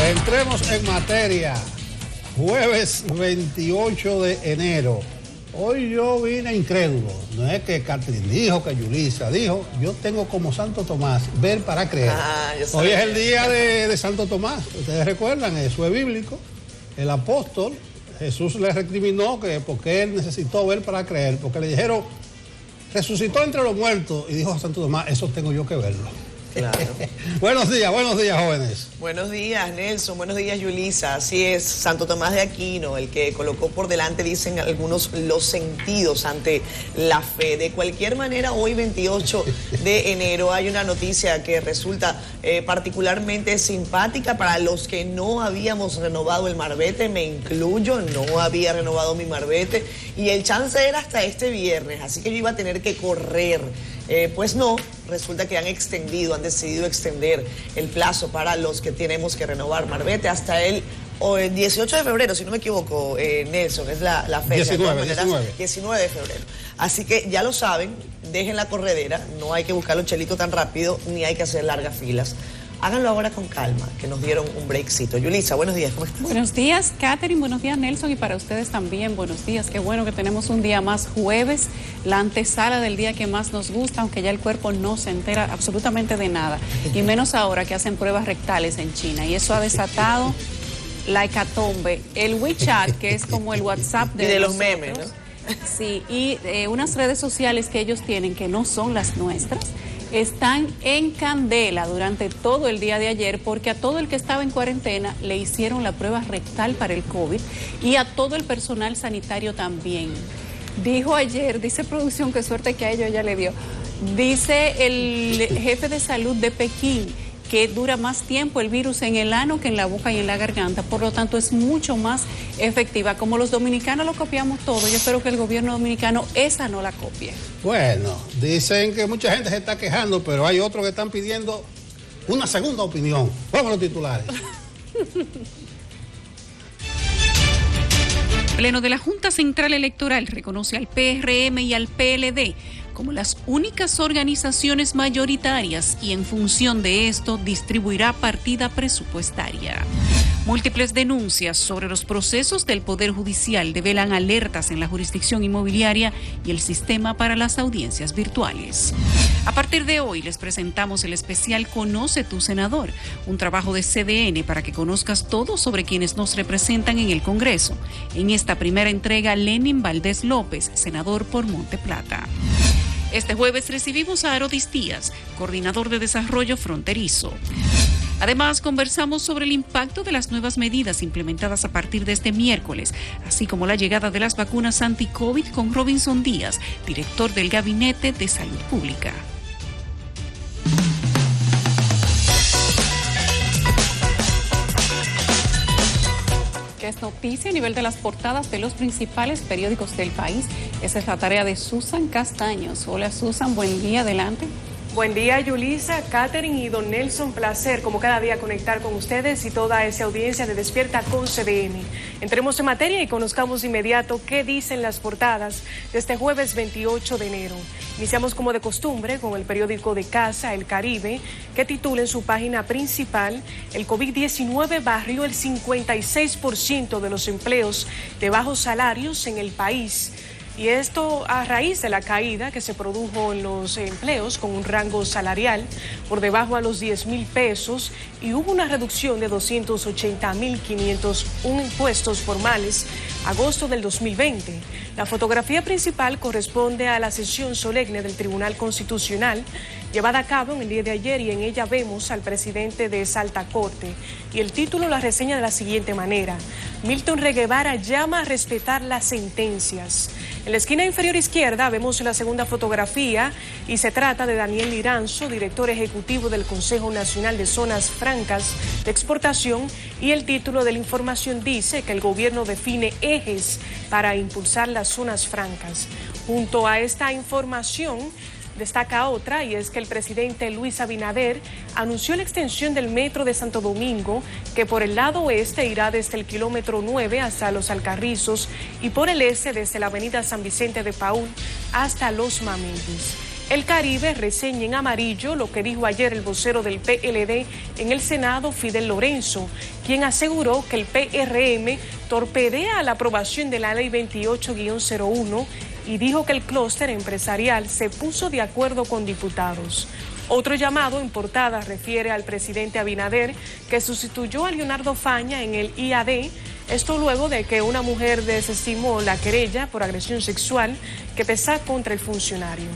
Entremos en materia. Jueves 28 de enero. Hoy yo vine incrédulo. No es que Catherine dijo, que Yulisa dijo. Yo tengo como Santo Tomás, ver para creer. Hoy es el día de Santo Tomás. Ustedes recuerdan, eso es bíblico. El apóstol, Jesús le recriminó que porque él necesitó ver para creer. Porque le dijeron, resucitó entre los muertos. Y dijo a Santo Tomás, eso tengo yo que verlo. Claro. Buenos días, jóvenes. Buenos días, Nelson. Buenos días, Yulisa. Así es, Santo Tomás de Aquino, el que colocó por delante, dicen algunos, los sentidos ante la fe. De cualquier manera, hoy 28 de enero hay una noticia que resulta particularmente simpática para los que no habíamos renovado el marbete. Me incluyo, no había renovado mi marbete y el chance era hasta este viernes, así que yo iba a tener que correr. Pues no, resulta que han decidido extender el plazo para los que tenemos que renovar marbete hasta el 18 de febrero, si no me equivoco, Nelson, es la fecha. 19 de febrero. Así que ya lo saben, dejen la corredera, no hay que buscar los chelitos tan rápido, ni hay que hacer largas filas. Háganlo ahora con calma, que nos dieron un breakcito. Yulisa, buenos días, ¿cómo estás? Buenos días, Catherine, buenos días, Nelson, y para ustedes también, buenos días. Qué bueno que tenemos un día más jueves, la antesala del día que más nos gusta, aunque ya el cuerpo no se entera absolutamente de nada, y menos ahora que hacen pruebas rectales en China, y eso ha desatado la hecatombe. El WeChat, que es como el WhatsApp de los memes, ¿no? Sí, y unas redes sociales que ellos tienen que no son las nuestras, están en candela durante todo el día de ayer porque a todo el que estaba en cuarentena le hicieron la prueba rectal para el COVID y a todo el personal sanitario también. Dijo ayer, dice producción, qué suerte que a ellos ya le dio, dice el jefe de salud de Pekín que dura más tiempo el virus en el ano que en la boca y en la garganta, por lo tanto es mucho más efectiva. Como los dominicanos lo copiamos todo, yo espero que el gobierno dominicano esa no la copie. Bueno, dicen que mucha gente se está quejando, pero hay otros que están pidiendo una segunda opinión. Vamos a los titulares. Pleno de la Junta Central Electoral reconoce al PRM y al PLD como las únicas organizaciones mayoritarias y en función de esto distribuirá partida presupuestaria. Múltiples denuncias sobre los procesos del Poder Judicial develan alertas en la jurisdicción inmobiliaria y el sistema para las audiencias virtuales. A partir de hoy les presentamos el especial Conoce tu Senador, un trabajo de CDN para que conozcas todo sobre quienes nos representan en el Congreso. En esta primera entrega, Lenin Valdés López, senador por Monte Plata. Este jueves recibimos a Arodis Díaz, coordinador de desarrollo fronterizo. Además, conversamos sobre el impacto de las nuevas medidas implementadas a partir de este miércoles, así como la llegada de las vacunas anti-COVID con Robinson Díaz, director del Gabinete de Salud Pública. Es noticia a nivel de las portadas de los principales periódicos del país. Esa es la tarea de Susan Castaños. Hola Susan, buen día, adelante. Buen día, Yulisa, Catherine y don Nelson. Placer, como cada día, conectar con ustedes y toda esa audiencia de Despierta con CDN. Entremos en materia y conozcamos de inmediato qué dicen las portadas de este jueves 28 de enero. Iniciamos como de costumbre con el periódico de casa El Caribe, que titula en su página principal: el COVID-19 barrió el 56% de los empleos de bajos salarios en el país. Y esto a raíz de la caída que se produjo en los empleos con un rango salarial por debajo a los 10,000 pesos y hubo una reducción de 280,501 puestos formales agosto del 2020. La fotografía principal corresponde a la sesión solemne del Tribunal Constitucional llevada a cabo en el día de ayer y en ella vemos al presidente de esa alta corte. Y el título la reseña de la siguiente manera: Milton Reguevara llama a respetar las sentencias. En la esquina inferior izquierda vemos la segunda fotografía y se trata de Daniel Liranzo, director ejecutivo del Consejo Nacional de Zonas Francas de Exportación, y el título de la información dice que el gobierno define ejes para impulsar las zonas francas. Junto a esta información destaca otra, y es que el presidente Luis Abinader anunció la extensión del metro de Santo Domingo, que por el lado oeste irá desde el kilómetro 9 hasta Los Alcarrizos y por el este desde la avenida San Vicente de Paúl hasta Los Mameyes. El Caribe reseña en amarillo lo que dijo ayer el vocero del PLD en el Senado, Fidel Lorenzo, quien aseguró que el PRM torpedea la aprobación de la Ley 28-01 y dijo que el clúster empresarial se puso de acuerdo con diputados. Otro llamado en portada refiere al presidente Abinader, que sustituyó a Leonardo Faña en el IAD, esto luego de que una mujer desestimó la querella por agresión sexual que pesa contra el funcionario.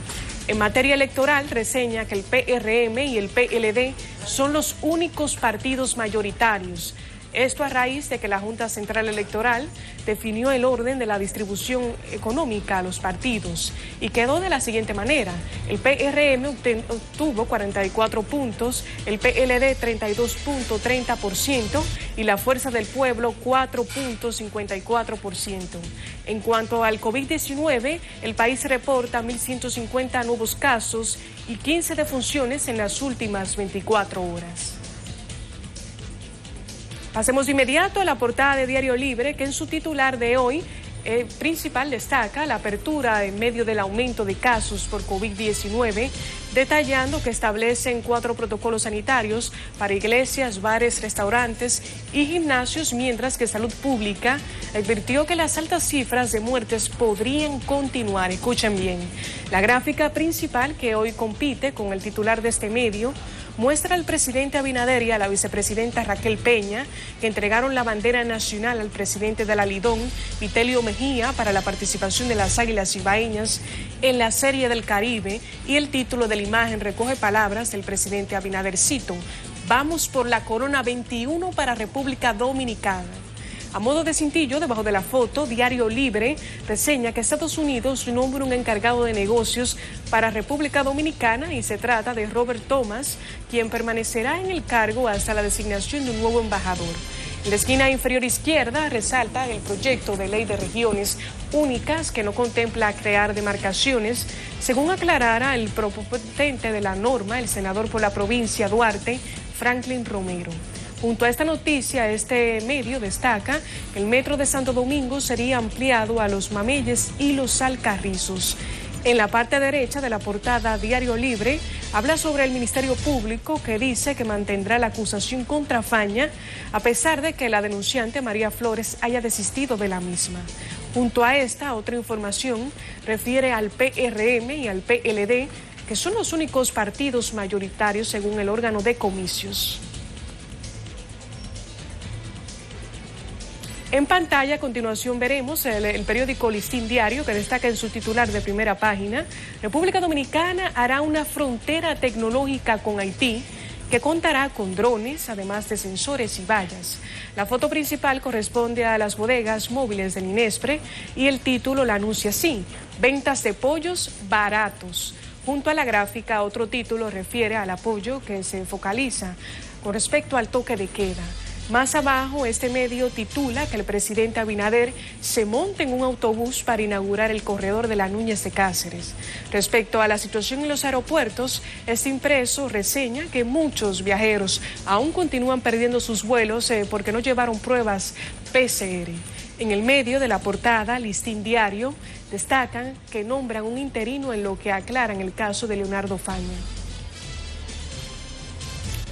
En materia electoral, reseña que el PRM y el PLD son los únicos partidos mayoritarios. Esto a raíz de que la Junta Central Electoral definió el orden de la distribución económica a los partidos y quedó de la siguiente manera. El PRM obtuvo 44 puntos, el PLD 32.30% y la Fuerza del Pueblo 4.54%. En cuanto al COVID-19, el país reporta 1.150 nuevos casos y 15 defunciones en las últimas 24 horas. Pasemos de inmediato a la portada de Diario Libre, que en su titular de hoy principal destaca la apertura en medio del aumento de casos por COVID-19, detallando que establecen 4 protocolos sanitarios para iglesias, bares, restaurantes y gimnasios, mientras que Salud Pública advirtió que las altas cifras de muertes podrían continuar. Escuchen bien, la gráfica principal que hoy compite con el titular de este medio muestra al presidente Abinader y a la vicepresidenta Raquel Peña, que entregaron la bandera nacional al presidente de la Lidón, Vitelio Mejía, para la participación de las Águilas Ibaeñas en la Serie del Caribe, y el título de la imagen recoge palabras del presidente Abinader, cito: "Vamos por la corona 21 para República Dominicana". A modo de cintillo, debajo de la foto, Diario Libre reseña que Estados Unidos nombra un encargado de negocios para República Dominicana y se trata de Robert Thomas, quien permanecerá en el cargo hasta la designación de un nuevo embajador. En la esquina inferior izquierda resalta el proyecto de ley de regiones únicas que no contempla crear demarcaciones, según aclarara el proponente de la norma, el senador por la provincia Duarte, Franklin Romero. Junto a esta noticia, este medio destaca que el metro de Santo Domingo sería ampliado a Los Mameyes y Los Alcarrizos. En la parte derecha de la portada, Diario Libre habla sobre el Ministerio Público, que dice que mantendrá la acusación contra Faña, a pesar de que la denunciante María Flores haya desistido de la misma. Junto a esta, otra información refiere al PRM y al PLD, que son los únicos partidos mayoritarios según el órgano de comicios. En pantalla, a continuación, veremos el periódico Listín Diario, que destaca en su titular de primera página: República Dominicana hará una frontera tecnológica con Haití, que contará con drones, además de sensores y vallas. La foto principal corresponde a las bodegas móviles del Inespre y el título la anuncia así: ventas de pollos baratos. Junto a la gráfica, otro título refiere al apoyo que se focaliza con respecto al toque de queda. Más abajo, este medio titula que el presidente Abinader se monta en un autobús para inaugurar el corredor de la Núñez de Cáceres. Respecto a la situación en los aeropuertos, este impreso reseña que muchos viajeros aún continúan perdiendo sus vuelos porque no llevaron pruebas PCR. En el medio de la portada, Listín Diario destacan que nombran un interino en lo que aclaran el caso de Leonardo Faña.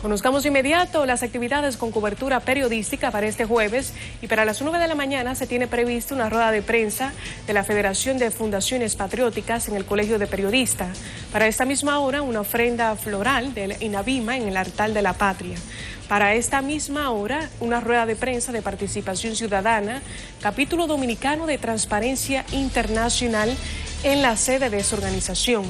Conozcamos de inmediato las actividades con cobertura periodística para este jueves, y para las 9 de la mañana se tiene prevista una rueda de prensa de la Federación de Fundaciones Patrióticas en el Colegio de Periodistas. Para esta misma hora, una ofrenda floral del INAVIMA en el altar de la Patria. Para esta misma hora, una rueda de prensa de participación ciudadana, capítulo dominicano de Transparencia Internacional en la sede de esa organización.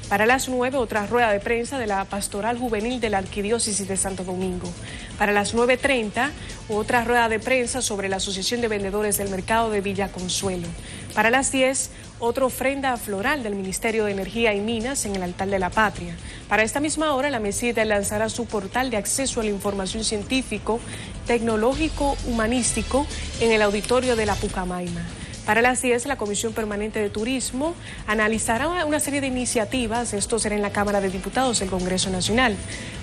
Para las 9, otra rueda de prensa de la Pastoral Juvenil de la Arquidiócesis de Santo Domingo. Para las 9:30, otra rueda de prensa sobre la Asociación de Vendedores del Mercado de Villa Consuelo. Para las 10, otra ofrenda floral del Ministerio de Energía y Minas en el altar de la Patria. Para esta misma hora, la MESIDE lanzará su portal de acceso a la información científico, tecnológico, humanístico en el auditorio de la Pucamaima. Para las 10, la Comisión Permanente de Turismo analizará una serie de iniciativas. Esto será en la Cámara de Diputados del Congreso Nacional.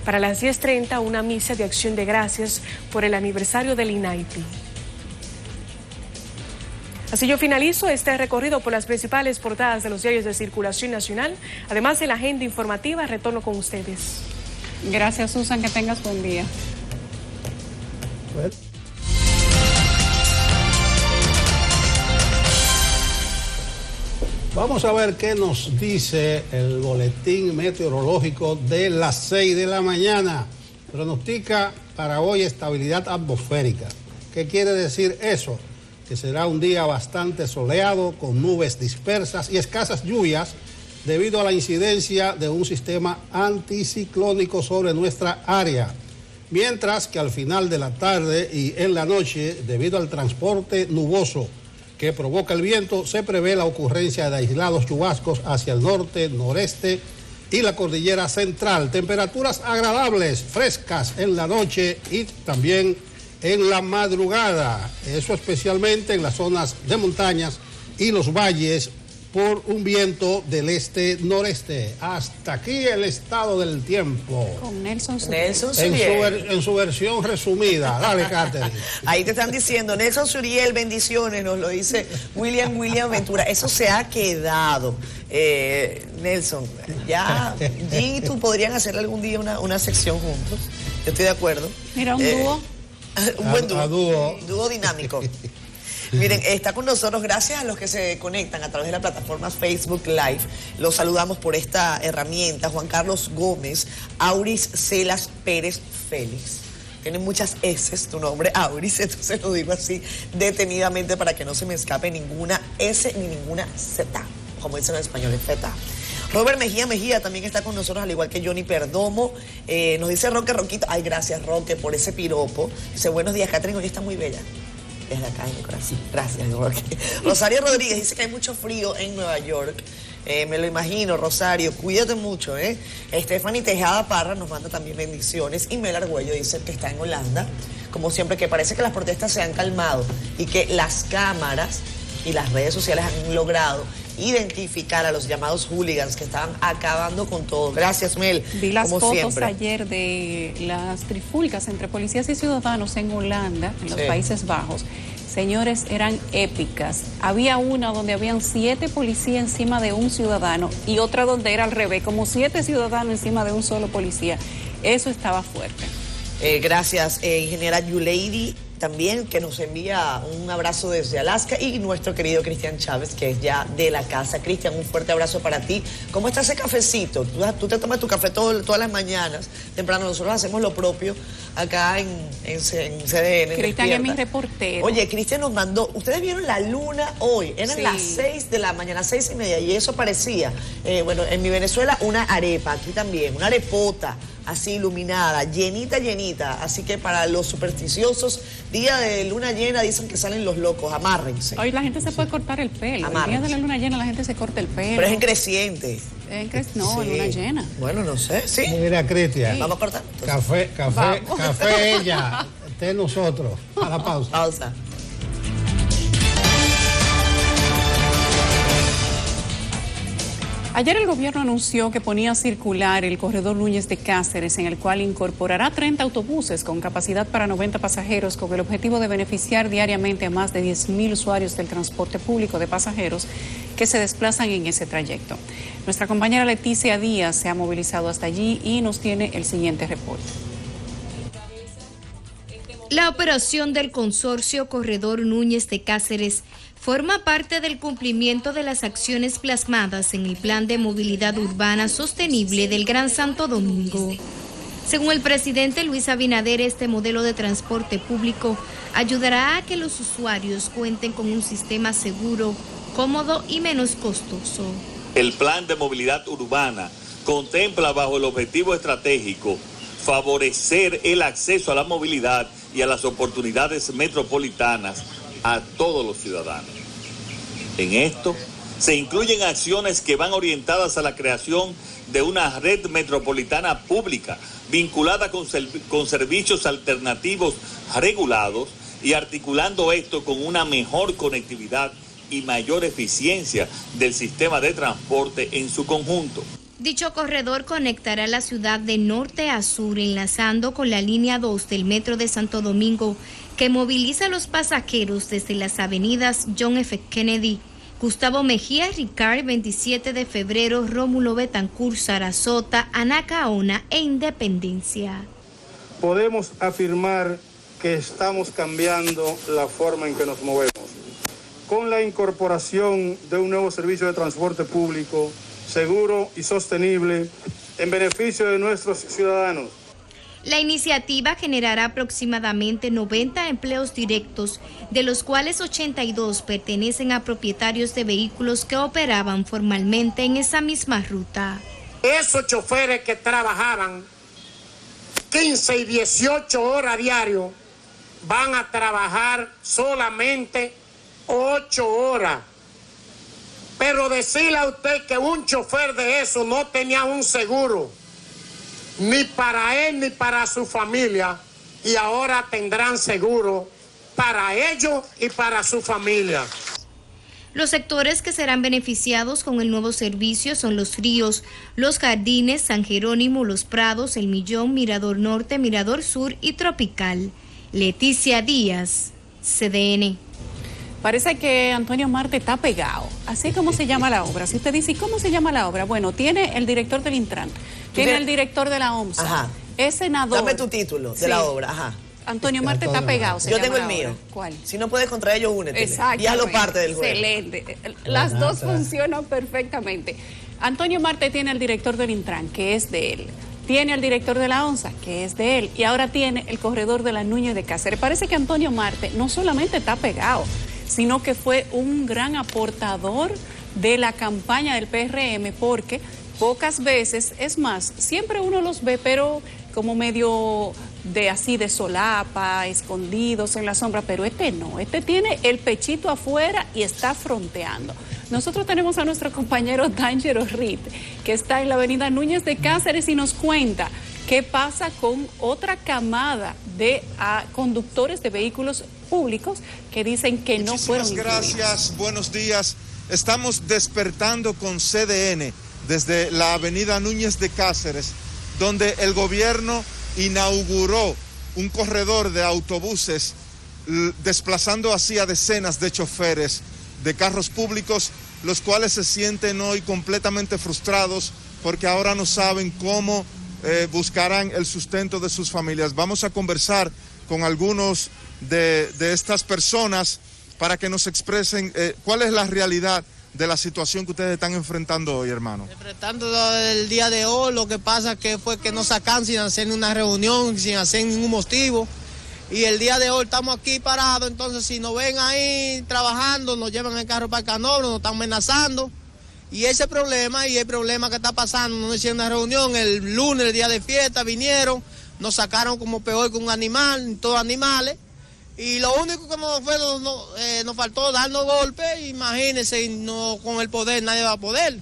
Para las 10:30, una misa de acción de gracias por el aniversario del INAIPI. Así yo finalizo este recorrido por las principales portadas de los diarios de circulación nacional. Además de la agenda informativa, retorno con ustedes. Gracias, Susan, que tengas buen día. Bueno. Vamos a ver qué nos dice el boletín meteorológico de las 6 de la mañana. Pronostica para hoy estabilidad atmosférica. ¿Qué quiere decir eso? Que será un día bastante soleado, con nubes dispersas y escasas lluvias debido a la incidencia de un sistema anticiclónico sobre nuestra área. Mientras que al final de la tarde y en la noche, debido al transporte nuboso que provoca el viento, se prevé la ocurrencia de aislados chubascos hacia el norte, noreste y la cordillera central. Temperaturas agradables, frescas en la noche y también en la madrugada. Eso especialmente en las zonas de montañas y los valles por un viento del este-noreste. Hasta aquí el estado del tiempo. Con Nelson Suriel. Nelson Suriel. En su versión resumida. Dale, Catherine. Ahí te están diciendo, Nelson Suriel, bendiciones, nos lo dice William Ventura. Eso se ha quedado. Nelson, ya Jim y tú podrían hacer algún día una sección juntos. Yo estoy de acuerdo. Mira, un dúo. Un buen dúo. Dúo. Dúo dinámico. Miren, está con nosotros, gracias a los que se conectan a través de la plataforma Facebook Live. Los saludamos por esta herramienta. Juan Carlos Gómez, Auris Celas Pérez Félix. Tiene muchas S tu nombre, Auris, entonces lo digo así detenidamente para que no se me escape ninguna S ni ninguna Z, como dicen en español, es Z. Robert Mejía también está con nosotros, al igual que Johnny Perdomo. Nos dice Roque Roquito, ay, gracias Roque por ese piropo. Dice, buenos días, Catherine, hoy está muy bella. Desde acá en mi corazón. Gracias, Roque. Rosario Rodríguez dice que hay mucho frío en Nueva York. Me lo imagino, Rosario, cuídate mucho, Stephanie Tejada Parra nos manda también bendiciones. Y Mel Argüello dice que está en Holanda. Como siempre, que parece que las protestas se han calmado y que las cámaras y las redes sociales han logrado identificar a los llamados hooligans que estaban acabando con todo. Gracias, Mel. Vi las como fotos siempre. ayer de las trifulcas entre policías y ciudadanos en Holanda, en los Países Bajos. Señores, eran épicas. Había una donde habían 7 policías encima de un ciudadano y otra donde era al revés, como 7 ciudadanos encima de un solo policía. Eso estaba fuerte. Gracias, ingeniera Yuleidi, también, que nos envía un abrazo desde Alaska, y nuestro querido Cristian Chávez, que es ya de la casa. Cristian, un fuerte abrazo para ti. ¿Cómo está ese cafecito? Tú te tomas tu café todas las mañanas, temprano. Nosotros hacemos lo propio acá en CDN. Cristian es mi reportero. Oye, Cristian nos mandó, ustedes vieron la luna hoy, eran las 6 de la mañana, 6:30, y eso parecía, bueno, en mi Venezuela una arepa, aquí también, una arepota, así iluminada, llenita. Así que para los supersticiosos, día de luna llena, dicen que salen los locos, amárrense. Hoy la gente se puede cortar el pelo. El día de la luna llena la gente se corta el pelo. Pero es en creciente. No, en luna llena. Bueno, no sé, sí. Mira, Cristian. Sí. Vamos a cortar. Entonces. Café ella. De nosotros. A la pausa. Pausa. Ayer el gobierno anunció que ponía a circular el corredor Núñez de Cáceres, en el cual incorporará 30 autobuses con capacidad para 90 pasajeros, con el objetivo de beneficiar diariamente a más de 10.000 usuarios del transporte público de pasajeros que se desplazan en ese trayecto. Nuestra compañera Leticia Díaz se ha movilizado hasta allí y nos tiene el siguiente reporte. La operación del consorcio Corredor Núñez de Cáceres forma parte del cumplimiento de las acciones plasmadas en el Plan de Movilidad Urbana Sostenible del Gran Santo Domingo. Según el presidente Luis Abinader, este modelo de transporte público ayudará a que los usuarios cuenten con un sistema seguro, cómodo y menos costoso. El Plan de Movilidad Urbana contempla bajo el objetivo estratégico favorecer el acceso a la movilidad y a las oportunidades metropolitanas a todos los ciudadanos. En esto se incluyen acciones que van orientadas a la creación de una red metropolitana pública vinculada con servicios alternativos regulados y articulando esto con una mejor conectividad y mayor eficiencia del sistema de transporte en su conjunto. Dicho corredor conectará la ciudad de norte a sur, enlazando con la línea 2 del Metro de Santo Domingo, que moviliza a los pasajeros desde las avenidas John F. Kennedy, Gustavo Mejía Ricard, 27 de febrero, Rómulo Betancourt, Sarasota, Anacaona e Independencia. Podemos afirmar que estamos cambiando la forma en que nos movemos, con la incorporación de un nuevo servicio de transporte público seguro y sostenible en beneficio de nuestros ciudadanos. La iniciativa generará aproximadamente 90 empleos directos, de los cuales 82 pertenecen a propietarios de vehículos que operaban formalmente en esa misma ruta. Esos choferes que trabajaban 15 y 18 horas diario van a trabajar solamente 8 horas. Pero decirle a usted que un chofer de eso no tenía un seguro, ni para él ni para su familia, y ahora tendrán seguro para ellos y para su familia. Los sectores que serán beneficiados con el nuevo servicio son Los Ríos, Los Jardines, San Jerónimo, Los Prados, El Millón, Mirador Norte, Mirador Sur y Tropical. Leticia Díaz, CDN. Parece que Antonio Marte está pegado. Así como se llama la obra. Si usted dice, ¿cómo se llama la obra? Bueno, tiene el director del Intran, tiene el director de la OMSA, ajá, es senador. Dame tu título de la obra, ajá. Antonio Marte está pegado. Yo tengo el mío. ¿Cuál? Si no puedes contra ellos, únete. Exacto. Y hazlo parte del juego. Excelente. Las dos funcionan perfectamente. Antonio Marte tiene el director del Intran, que es de él. Tiene el director de la ONSA, que es de él. Y ahora tiene el corredor de la Núñez de Cáceres. Parece que Antonio Marte no solamente está pegado, sino que fue un gran aportador de la campaña del PRM, porque pocas veces, es más, siempre uno los ve, pero como medio de así de solapa, escondidos en la sombra, pero este no, este tiene el pechito afuera y está fronteando. Nosotros tenemos a nuestro compañero D'Angelo Reed, que está en la avenida Núñez de Cáceres y nos cuenta qué pasa con otra camada de conductores de vehículos públicos que dicen que no fueron incluidos. Gracias, buenos días. Estamos despertando con CDN desde la avenida Núñez de Cáceres, donde el gobierno inauguró un corredor de autobuses, desplazando así a decenas de choferes de carros públicos, los cuales se sienten hoy completamente frustrados porque ahora no saben cómo buscarán el sustento de sus familias. Vamos a conversar con algunos de estas personas para que nos expresen cuál es la realidad de la situación que ustedes están enfrentando hoy, hermano. Enfrentando el día de hoy, lo que pasa que fue que nos sacan sin hacer una reunión, sin hacer ningún motivo. Y el día de hoy estamos aquí parados, entonces si nos ven ahí trabajando, nos llevan el carro para el Canobro, nos están amenazando. Y ese problema, y el problema que está pasando, nos hicieron una reunión el lunes, el día de fiesta, vinieron, nos sacaron como peor que un animal, todos animales. Y lo único que nos faltó darnos golpes, imagínense, no, con el poder nadie va a poder.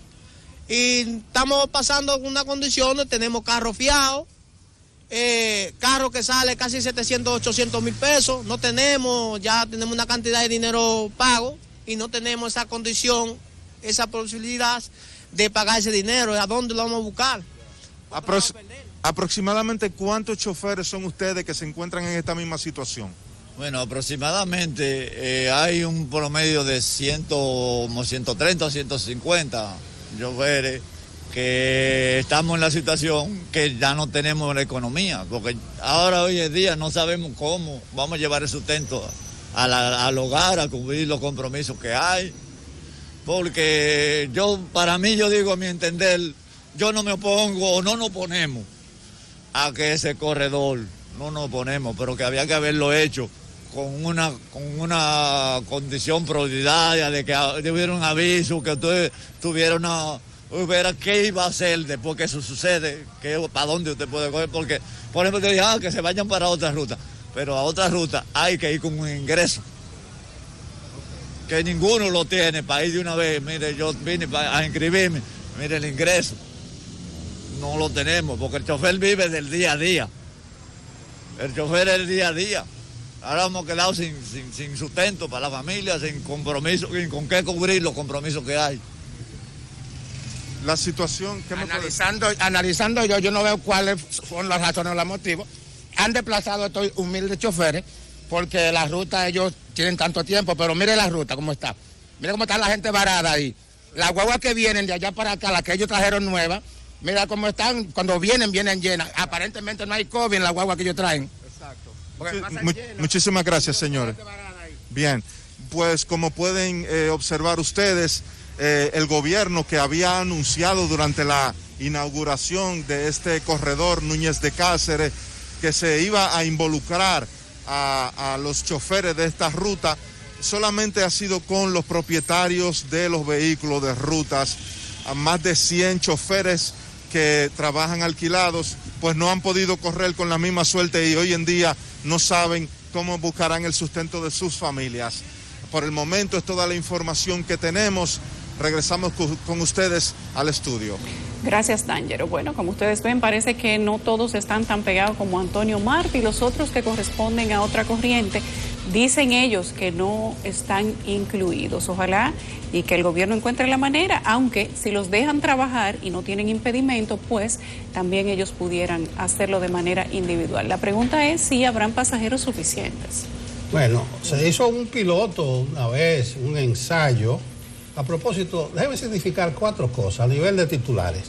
Y estamos pasando una condición, tenemos carros fiados, carro que sale casi 700, 800 mil pesos, no tenemos, ya tenemos una cantidad de dinero pago y no tenemos esa condición, esa posibilidad de pagar ese dinero. ¿A dónde lo vamos a buscar? Aproximadamente ¿cuántos choferes son ustedes que se encuentran en esta misma situación? Bueno, aproximadamente hay un promedio de 130 o 150 choferes que estamos en la situación que ya no tenemos la economía, porque ahora hoy en día no sabemos cómo vamos a llevar el sustento al hogar, a cumplir los compromisos que hay, porque para mí, yo digo a mi entender, yo no me opongo o no nos oponemos a que ese corredor, no nos oponemos, pero que había que haberlo hecho con una condición prioritaria de que hubiera un aviso, que usted tuviera hubiera qué iba a hacer después que eso sucede, para dónde usted puede coger, porque por ejemplo te dije que se vayan para otra ruta, pero a otra ruta hay que ir con un ingreso que ninguno lo tiene para ir de una vez. Mire, yo vine a inscribirme, mire, el ingreso no lo tenemos, porque el chofer vive del día a día, el chofer es el día a día. Ahora hemos quedado sin sustento para la familia, sin compromiso, sin con qué cubrir los compromisos que hay. La situación... Analizando yo no veo cuáles son las razones o los motivos. Han desplazado a estos humildes choferes porque la ruta ellos tienen tanto tiempo, pero mire la ruta cómo está. Mire cómo está la gente varada ahí. Las guaguas que vienen de allá para acá, las que ellos trajeron nuevas, mira cómo están, cuando vienen llenas. Aparentemente no hay COVID en las guaguas que ellos traen. Exacto. Muchísimas gracias, señores. Bien, pues como pueden observar ustedes, el gobierno que había anunciado durante la inauguración de este corredor Núñez de Cáceres que se iba a involucrar a los choferes de esta ruta, solamente ha sido con los propietarios de los vehículos de rutas. A más de 100 choferes que trabajan alquilados, pues no han podido correr con la misma suerte y hoy en día no saben cómo buscarán el sustento de sus familias. Por el momento es toda la información que tenemos. Regresamos con ustedes al estudio. Gracias, D'Angelo. Bueno, como ustedes ven, parece que no todos están tan pegados como Antonio Marte y los otros que corresponden a otra corriente. Dicen ellos que no están incluidos. Ojalá y que el gobierno encuentre la manera, aunque si los dejan trabajar y no tienen impedimento, pues también ellos pudieran hacerlo de manera individual. La pregunta es si habrán pasajeros suficientes. Bueno, se hizo un piloto una vez, un ensayo. A propósito, déjeme significar 4 cosas a nivel de titulares.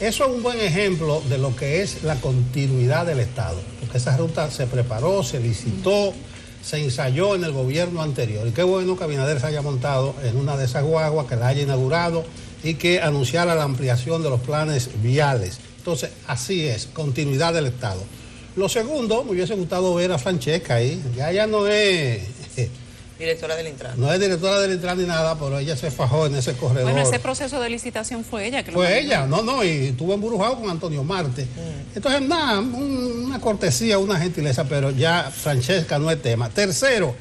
Eso es un buen ejemplo de lo que es la continuidad del Estado, porque esa ruta se preparó, se licitó, se ensayó en el gobierno anterior. Y qué bueno que Abinader se haya montado en una de esas guaguas, que la haya inaugurado y que anunciara la ampliación de los planes viales. Entonces, así es, continuidad del Estado. Lo segundo, me hubiese gustado ver a Francesca ahí. Ya no es... Directora del Intran. No es directora del Intran ni nada, pero ella se fajó en ese corredor. Bueno, ese proceso de licitación fue ella que lo Fue ella, y estuvo embrujado con Antonio Marte. Entonces, nada, una cortesía, una gentileza, pero ya Francesca no es tema. Tercero,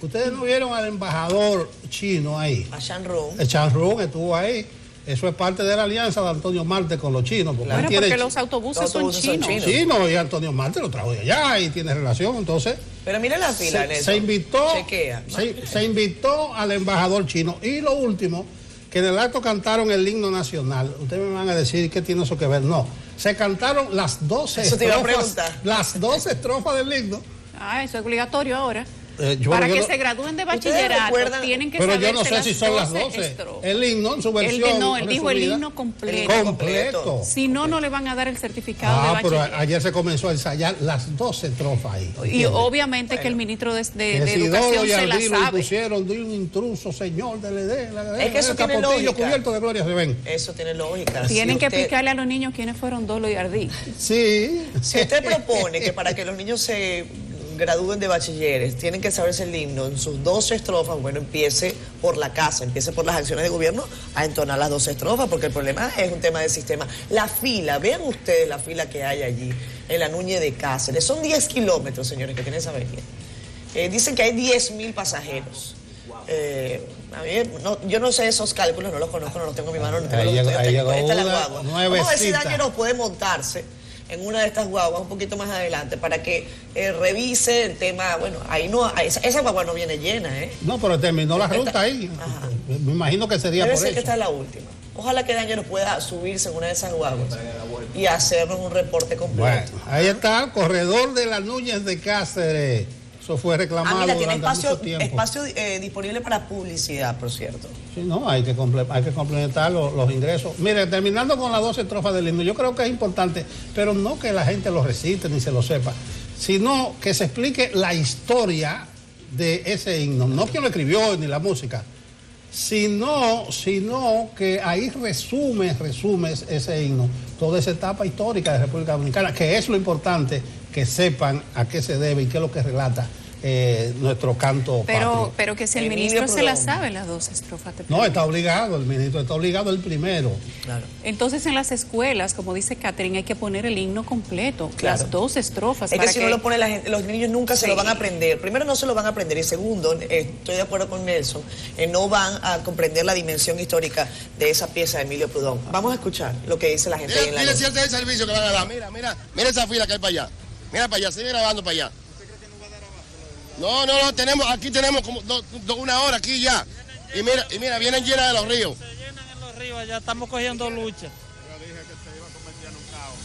ustedes no vieron al embajador chino ahí. A Chan Rung. El Chan Rung estuvo ahí. Eso es parte de la alianza de Antonio Marte con los chinos. Porque, claro, porque los autobuses son chinos. Chinos, y Antonio Marte lo trajo de allá y tiene relación, entonces... Pero mira la fila, se invitó al embajador chino. Y lo último, que en el acto cantaron el himno nacional. Ustedes me van a decir qué tiene eso que ver. No, se cantaron las 12 estrofas del himno. Ah, eso es obligatorio ahora. Para que se gradúen de bachillerato tienen que saber. Pero yo no sé si son las 12. El himno en su versión. Él dijo el himno completo. Si no, no le van a dar el certificado de bachiller. Pero ayer se comenzó a ensayar las 12 estrofas ahí. Y obviamente que el ministro de Educación se la sabe. Pusieron de un intruso, señor, es que eso tiene lógica. Cubierto de gloria se ven. Eso tiene lógica. Tienen que explicarle a los niños quiénes fueron Dolo y Ardí. Sí. Si usted propone que para que los niños se gradúen de bachilleres, tienen que saberse el himno en sus 12 estrofas, bueno, empiece por la casa, empiece por las acciones de gobierno a entonar las 12 estrofas, porque el problema es un tema de sistema. La fila, vean ustedes la fila que hay allí, en la Núñez de Cáceres, son 10 kilómetros, señores, que tienen esa avenida. Dicen que hay 10.000 pasajeros. A mí, yo no sé esos cálculos, no los conozco, no los tengo en mi mano, no tengo los estudios. Vamos a ver si D'Angelo puede montarse en una de estas guaguas un poquito más adelante para que revise el tema. Bueno, ahí no, esa guagua no viene llena, ¿eh? No, pero terminó la ruta ahí. Ajá. Me imagino que sería por eso. Debe ser que esta es la última. Ojalá que D'Angelo pueda subirse en una de esas guaguas y hacernos un reporte completo. Bueno, ahí está el corredor de las Núñez de Cáceres. Eso fue reclamado tiene durante mucho tiempo. Espacio disponible para publicidad, por cierto. Sí, no, hay que complementar los ingresos. Mire, terminando con las 12 estrofas del himno, yo creo que es importante, pero no que la gente lo recite ni se lo sepa, sino que se explique la historia de ese himno. No quien lo escribió ni la música, sino que ahí resumes ese himno, toda esa etapa histórica de República Dominicana, que es lo importante, que sepan a qué se debe y qué es lo que relata nuestro canto patrio. Pero que si el ministro se la sabe las 12 estrofas. No, está obligado, el ministro está obligado el primero. Claro. Entonces en las escuelas, como dice Catherine, hay que poner el himno completo, las 12 estrofas. Es que si no lo pone la gente, los niños nunca se lo van a aprender. Primero, no se lo van a aprender, y segundo, estoy de acuerdo con Nelson, no van a comprender la dimensión histórica de esa pieza de Emilio Prudón. Vamos a escuchar lo que dice la gente. Mira si este es el servicio que van a dar. Mira esa fila que hay para allá. Mira para allá, sigue grabando para allá. No, aquí tenemos como una hora aquí ya. Y mira, vienen llenas de los ríos. Se llenan en los ríos pero ya estamos cogiendo lucha. Yo dije que se iba a convertir en un caos.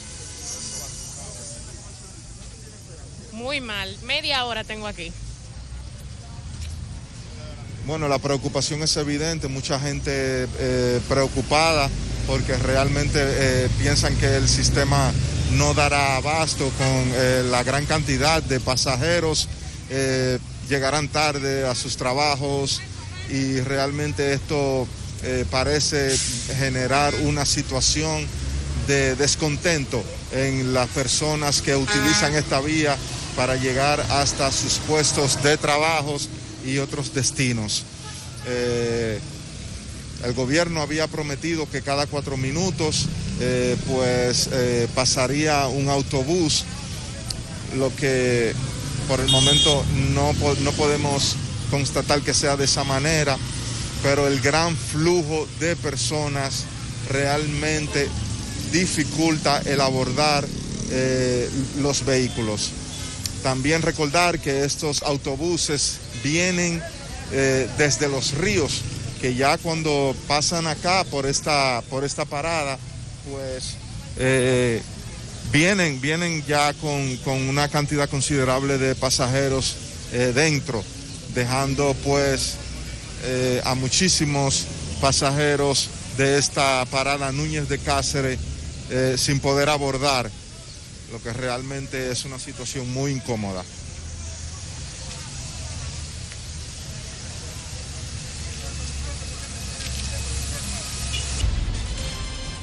Muy mal, media hora tengo aquí. Bueno, la preocupación es evidente, mucha gente preocupada porque realmente piensan que el sistema no dará abasto con la gran cantidad de pasajeros, llegarán tarde a sus trabajos y realmente esto parece generar una situación de descontento en las personas que utilizan esta vía para llegar hasta sus puestos de trabajos y otros destinos. El gobierno había prometido que cada 4 minutos pasaría un autobús, lo que por el momento no podemos constatar que sea de esa manera, pero el gran flujo de personas realmente dificulta el abordar los vehículos. También recordar que estos autobuses vienen desde Los Ríos, que ya cuando pasan acá por esta parada, pues vienen ya con una cantidad considerable de pasajeros dentro, dejando pues a muchísimos pasajeros de esta parada Núñez de Cáceres sin poder abordar, lo que realmente es una situación muy incómoda.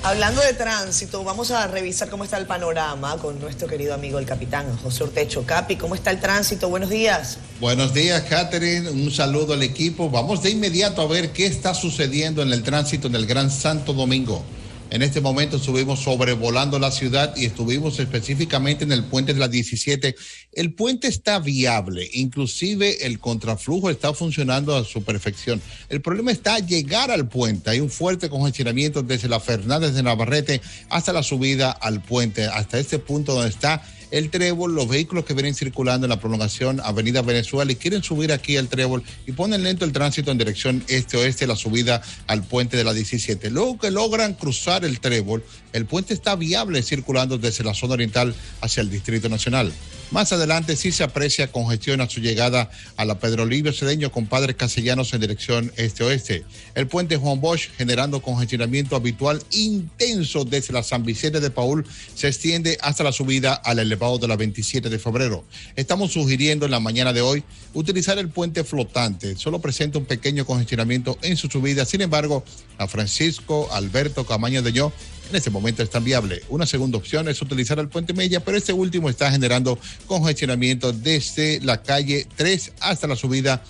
Hablando de tránsito, vamos a revisar cómo está el panorama con nuestro querido amigo el capitán José Ortecho. Capi, ¿cómo está el tránsito? Buenos días. Buenos días, Catherine. Un saludo al equipo. Vamos de inmediato a ver qué está sucediendo en el tránsito en el Gran Santo Domingo. En este momento estuvimos sobrevolando la ciudad y estuvimos específicamente en el puente de la 17. El puente está viable, inclusive el contraflujo está funcionando a su perfección. El problema está llegar al puente. Hay un fuerte congestionamiento desde la Fernández de Navarrete hasta la subida al puente, hasta este punto donde está el Trébol. Los vehículos que vienen circulando en la prolongación Avenida Venezuela y quieren subir aquí al Trébol y ponen lento el tránsito en dirección este-oeste, la subida al puente de la 17. Luego que logran cruzar el Trébol, el puente está viable circulando desde la zona oriental hacia el Distrito Nacional. Más adelante sí se aprecia congestión a su llegada a la Pedro Livio Cedeño con Padres Castellanos en dirección este-oeste. El puente Juan Bosch generando congestionamiento habitual intenso desde la San Vicente de Paúl se extiende hasta la subida al elevado de la 27 de febrero. Estamos sugiriendo en la mañana de hoy utilizar el puente flotante. Solo presenta un pequeño congestionamiento en su subida. Sin embargo, a Francisco Alberto Camaño de Ño en este momento es tan viable. Una segunda opción es utilizar el puente Mella, pero este último está generando congestionamiento desde la calle 3 hasta la subida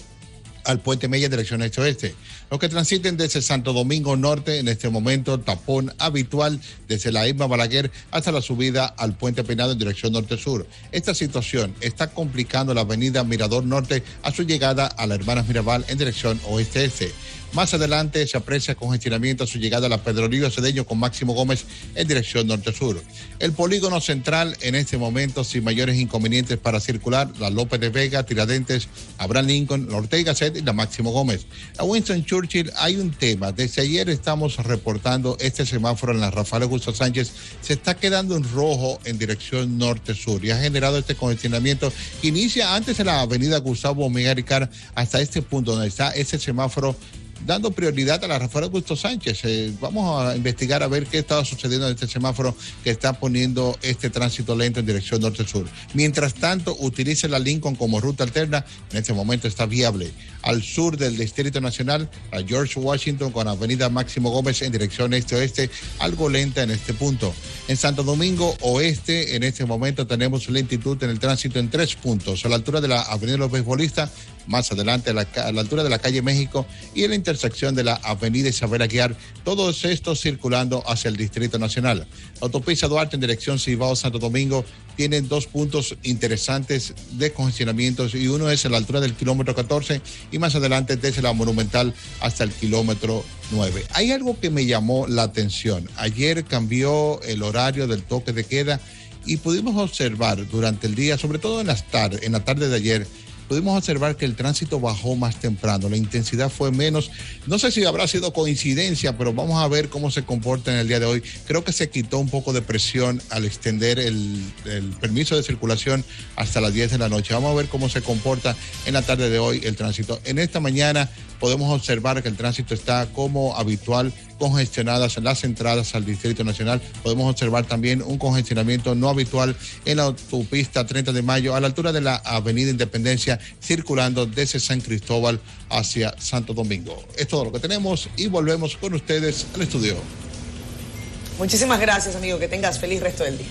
al puente Mella en dirección este-oeste. Los que transiten desde Santo Domingo Norte, en este momento tapón habitual desde la Irma Balaguer hasta la subida al puente Peinado en dirección norte-sur. Esta situación está complicando la avenida Mirador Norte a su llegada a la Hermanas Mirabal en dirección oeste-este. Más adelante se aprecia congestionamiento a su llegada a la Pedro Livio Cedeño con Máximo Gómez en dirección norte-sur. El polígono central en este momento sin mayores inconvenientes para circular, la López de Vega, Tiradentes, Abraham Lincoln, la Ortega Set y la Máximo Gómez. A Winston Churchill hay un tema. Desde ayer estamos reportando este semáforo en la Rafael Augusto Sánchez. Se está quedando en rojo en dirección norte-sur y ha generado este congestionamiento que inicia antes en la avenida Gustavo Miguel Ricard hasta este punto donde está ese semáforo dando prioridad a la Rafael Augusto Sánchez. Vamos a investigar a ver qué estaba sucediendo en este semáforo que está poniendo este tránsito lento en dirección norte-sur. Mientras tanto, utilice la Lincoln como ruta alterna. En este momento está viable. Al sur del Distrito Nacional, a George Washington con avenida Máximo Gómez en dirección este-oeste, algo lenta en este punto. En Santo Domingo Oeste, en este momento tenemos lentitud en el tránsito en 3 puntos. A la altura de la avenida Los Beisbolistas, más adelante a la altura de la calle México y en la intersección de la avenida Isabel Aguiar, todos estos circulando hacia el Distrito Nacional. Autopista Duarte en dirección Cibao Santo Domingo tienen 2 puntos interesantes de congestionamientos y uno es a la altura del kilómetro 14 y más adelante desde la Monumental hasta el kilómetro 9. Hay algo que me llamó la atención. Ayer cambió el horario del toque de queda y pudimos observar durante el día, sobre todo en la tarde de ayer, pudimos observar que el tránsito bajó más temprano, la intensidad fue menos. No sé si habrá sido coincidencia, pero vamos a ver cómo se comporta en el día de hoy. Creo que se quitó un poco de presión al extender el permiso de circulación hasta las 10 de la noche. Vamos a ver cómo se comporta en la tarde de hoy el tránsito. En esta mañana podemos observar que el tránsito está como habitual, congestionadas en las entradas al Distrito Nacional. Podemos observar también un congestionamiento no habitual en la autopista 30 de Mayo a la altura de la Avenida Independencia, circulando desde San Cristóbal hacia Santo Domingo. Es todo lo que tenemos y volvemos con ustedes al estudio. Muchísimas gracias, amigo. Que tengas feliz resto del día.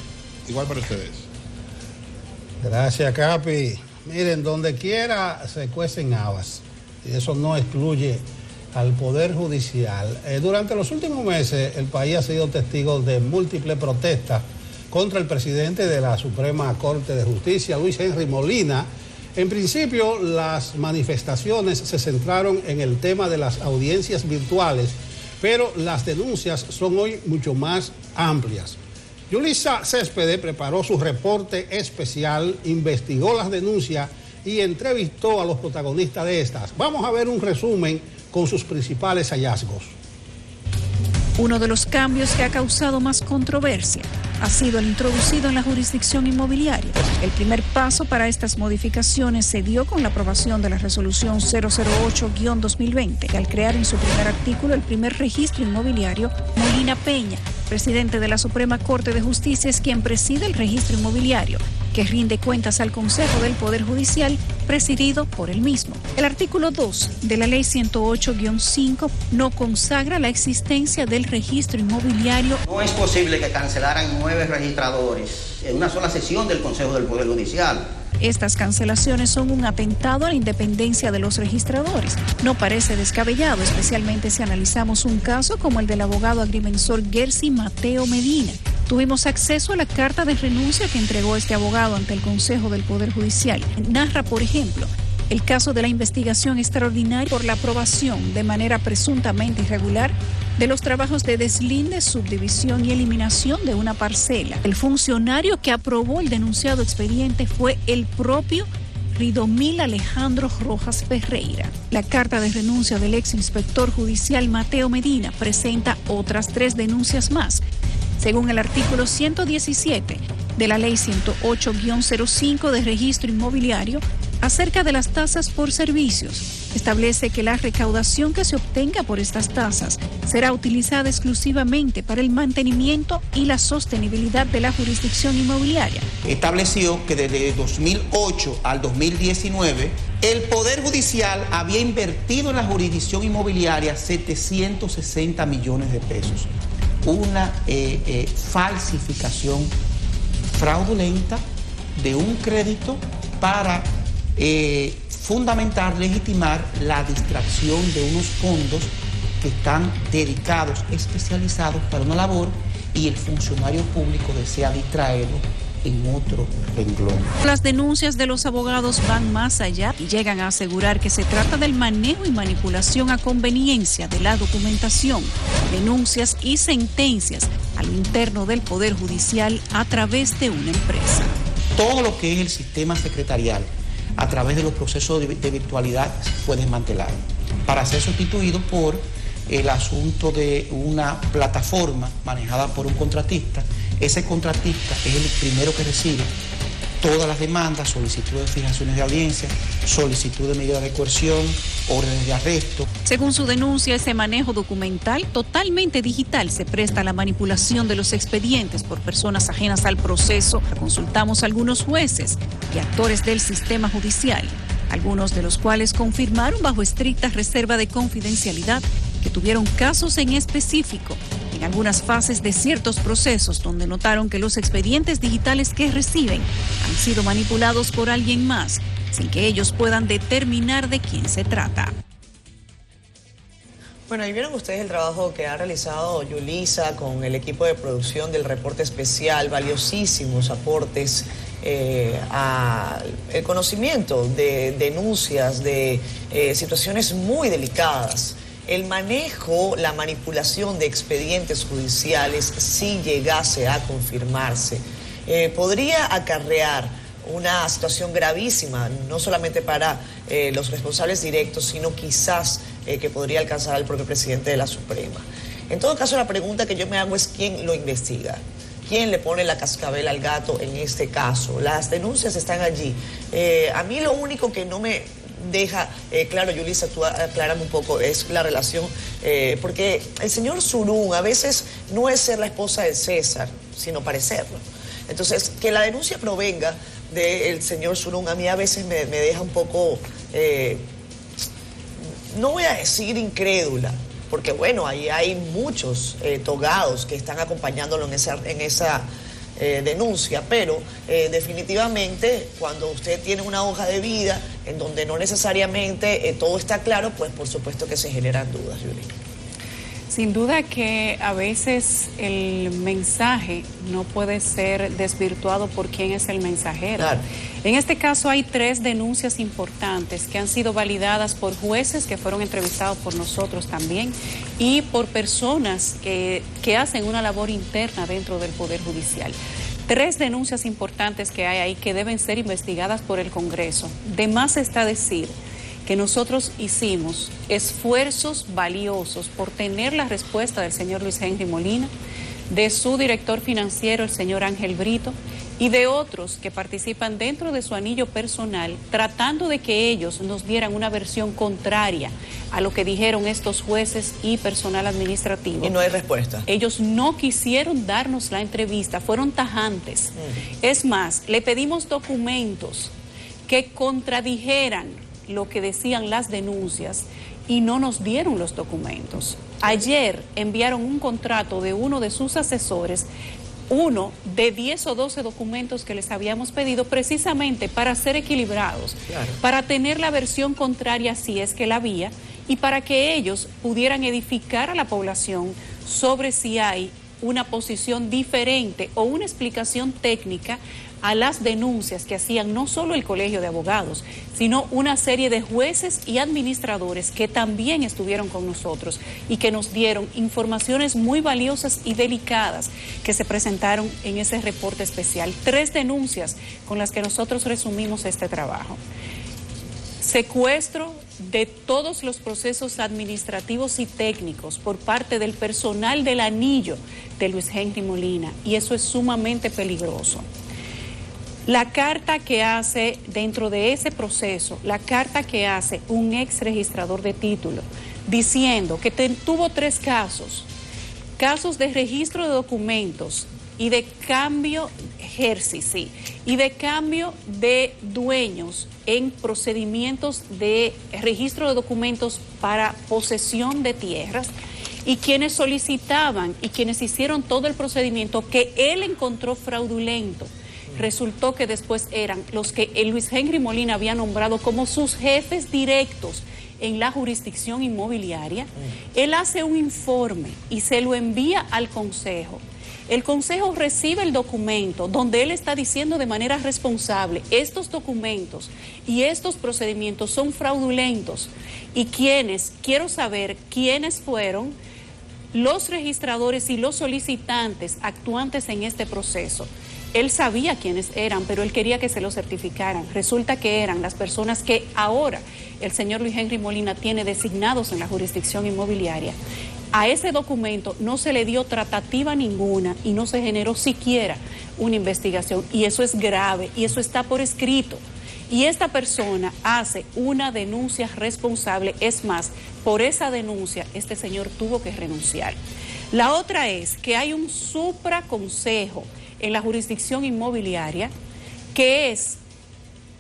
Igual para ustedes. Gracias, Capi. Miren, donde quiera se cuecen habas. Y eso no excluye al Poder Judicial. Durante los últimos meses, el país ha sido testigo de múltiples protestas contra el presidente de la Suprema Corte de Justicia, Luis Henry Molina. En principio, las manifestaciones se centraron en el tema de las audiencias virtuales, pero las denuncias son hoy mucho más amplias. Yulisa Céspedes preparó su reporte especial, investigó las denuncias y entrevistó a los protagonistas de estas. Vamos a ver un resumen con sus principales hallazgos. Uno de los cambios que ha causado más controversia ha sido el introducido en la jurisdicción inmobiliaria. El primer paso para estas modificaciones se dio con la aprobación de la resolución 008-2020, que al crear en su primer artículo el primer registro inmobiliario, Molina Peña, presidente de la Suprema Corte de Justicia, es quien preside el registro inmobiliario, que rinde cuentas al Consejo del Poder Judicial, presidido por él mismo. El artículo 2 de la Ley 108-5 no consagra la existencia del registro inmobiliario. No es posible que cancelaran 9 registradores en una sola sesión del Consejo del Poder Judicial. Estas cancelaciones son un atentado a la independencia de los registradores. No parece descabellado, especialmente si analizamos un caso como el del abogado agrimensor Gersi Mateo Medina. Tuvimos acceso a la carta de renuncia que entregó este abogado ante el Consejo del Poder Judicial. Narra, por ejemplo, el caso de la investigación extraordinaria por la aprobación de manera presuntamente irregular de los trabajos de deslinde, subdivisión y eliminación de una parcela. El funcionario que aprobó el denunciado expediente fue el propio Ridomil Alejandro Rojas Ferreira. La carta de renuncia del ex inspector judicial Mateo Medina presenta otras 3 denuncias más. Según el artículo 117 de la Ley 108-05 de Registro Inmobiliario, acerca de las tasas por servicios, establece que la recaudación que se obtenga por estas tasas será utilizada exclusivamente para el mantenimiento y la sostenibilidad de la jurisdicción inmobiliaria. Estableció que desde 2008 al 2019, el Poder Judicial había invertido en la jurisdicción inmobiliaria 760 millones de pesos. Una falsificación fraudulenta de un crédito para fundamentar, legitimar la distracción de unos fondos que están dedicados, especializados para una labor, y el funcionario público desea distraerlo en otro renglón. Las denuncias de los abogados van más allá y llegan a asegurar que se trata del manejo y manipulación a conveniencia de la documentación, denuncias y sentencias al interno del Poder Judicial a través de una empresa. Todo lo que es el sistema secretarial a través de los procesos de virtualidad fue desmantelado para ser sustituido por el asunto de una plataforma manejada por un contratista. Ese contratista es el primero que recibe todas las demandas, solicitudes de fijaciones de audiencia, solicitud de medidas de coerción, órdenes de arresto. Según su denuncia, ese manejo documental totalmente digital se presta a la manipulación de los expedientes por personas ajenas al proceso. Consultamos a algunos jueces y actores del sistema judicial, algunos de los cuales confirmaron bajo estricta reserva de confidencialidad que tuvieron casos en específico en algunas fases de ciertos procesos donde notaron que los expedientes digitales que reciben han sido manipulados por alguien más sin que ellos puedan determinar de quién se trata. Bueno, ahí vieron ustedes el trabajo que ha realizado Yulisa con el equipo de producción del reporte especial, valiosísimos aportes al conocimiento de denuncias, de situaciones muy delicadas. El manejo, la manipulación de expedientes judiciales, si llegase a confirmarse, podría acarrear una situación gravísima, no solamente para los responsables directos, sino quizás que podría alcanzar al propio presidente de la Suprema. En todo caso, la pregunta que yo me hago es quién lo investiga. ¿Quién le pone la cascabel al gato en este caso? Las denuncias están allí. A mí lo único que no me deja claro, Yulisa, tú aclárame un poco, es la relación, porque el señor Zurún a veces no es ser la esposa de César, sino parecerlo. Entonces, que la denuncia provenga del señor Zurún a mí a veces me deja un poco, no voy a decir incrédula, porque bueno, ahí hay muchos togados que están acompañándolo en esa denuncia, pero definitivamente cuando usted tiene una hoja de vida en donde no necesariamente todo está claro, pues por supuesto que se generan dudas, Yuri. Sin duda que a veces el mensaje no puede ser desvirtuado por quién es el mensajero. Claro. En este caso hay 3 denuncias importantes que han sido validadas por jueces que fueron entrevistados por nosotros también y por personas que hacen una labor interna dentro del Poder Judicial. 3 denuncias importantes que hay ahí que deben ser investigadas por el Congreso. De más está decir que nosotros hicimos esfuerzos valiosos por tener la respuesta del señor Luis Henry Molina, de su director financiero, el señor Ángel Brito, y de otros que participan dentro de su anillo personal, tratando de que ellos nos dieran una versión contraria a lo que dijeron estos jueces y personal administrativo. Y no hay respuesta. Ellos no quisieron darnos la entrevista, fueron tajantes. Es más, le pedimos documentos que contradijeran lo que decían las denuncias y no nos dieron los documentos. Ayer enviaron un contrato de uno de sus asesores, uno de 10 o 12 documentos que les habíamos pedido precisamente para ser equilibrados, claro, para tener la versión contraria si es que la había y para que ellos pudieran edificar a la población sobre si hay una posición diferente o una explicación técnica a las denuncias que hacían no solo el Colegio de Abogados, sino una serie de jueces y administradores que también estuvieron con nosotros y que nos dieron informaciones muy valiosas y delicadas que se presentaron en ese reporte especial. 3 denuncias con las que nosotros resumimos este trabajo. Secuestro de todos los procesos administrativos y técnicos por parte del personal del anillo de Luis Henry Molina, y eso es sumamente peligroso. La carta que hace dentro de ese proceso, la carta que hace un ex registrador de título, diciendo que tuvo 3 casos de registro de documentos y de cambio, y de cambio de dueños en procedimientos de registro de documentos para posesión de tierras, y quienes solicitaban y quienes hicieron todo el procedimiento que él encontró fraudulento, resultó que después eran los que Luis Henry Molina había nombrado como sus jefes directos en la jurisdicción inmobiliaria. Él hace un informe y se lo envía al Consejo. El Consejo recibe el documento donde él está diciendo de manera responsable: estos documentos y estos procedimientos son fraudulentos. Y quiero saber quiénes fueron los registradores y los solicitantes actuantes en este proceso. Él sabía quiénes eran, pero él quería que se lo certificaran. Resulta que eran las personas que ahora el señor Luis Henry Molina tiene designados en la jurisdicción inmobiliaria. A ese documento no se le dio tratativa ninguna y no se generó siquiera una investigación. Y eso es grave y eso está por escrito. Y esta persona hace una denuncia responsable. Es más, por esa denuncia este señor tuvo que renunciar. La otra es que hay un supraconsejo en la jurisdicción inmobiliaria, que es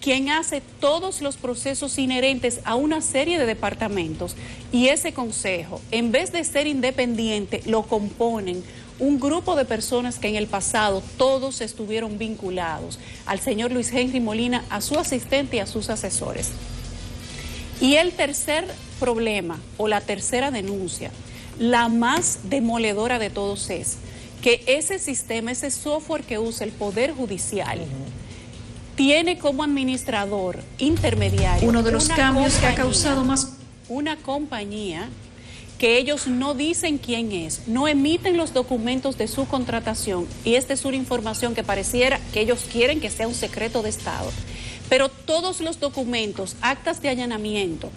quien hace todos los procesos inherentes a una serie de departamentos, y ese consejo, en vez de ser independiente, lo componen un grupo de personas que en el pasado todos estuvieron vinculados al señor Luis Henry Molina, a su asistente y a sus asesores. Y el tercer problema, o la tercera denuncia, la más demoledora de todos, es que ese sistema, ese software que usa el Poder Judicial, tiene como administrador intermediario uno de los cambios que ha causado más... Una compañía que ellos no dicen quién es, no emiten los documentos de su contratación, y esta es una información que pareciera que ellos quieren que sea un secreto de Estado, pero todos los documentos, actas de allanamiento,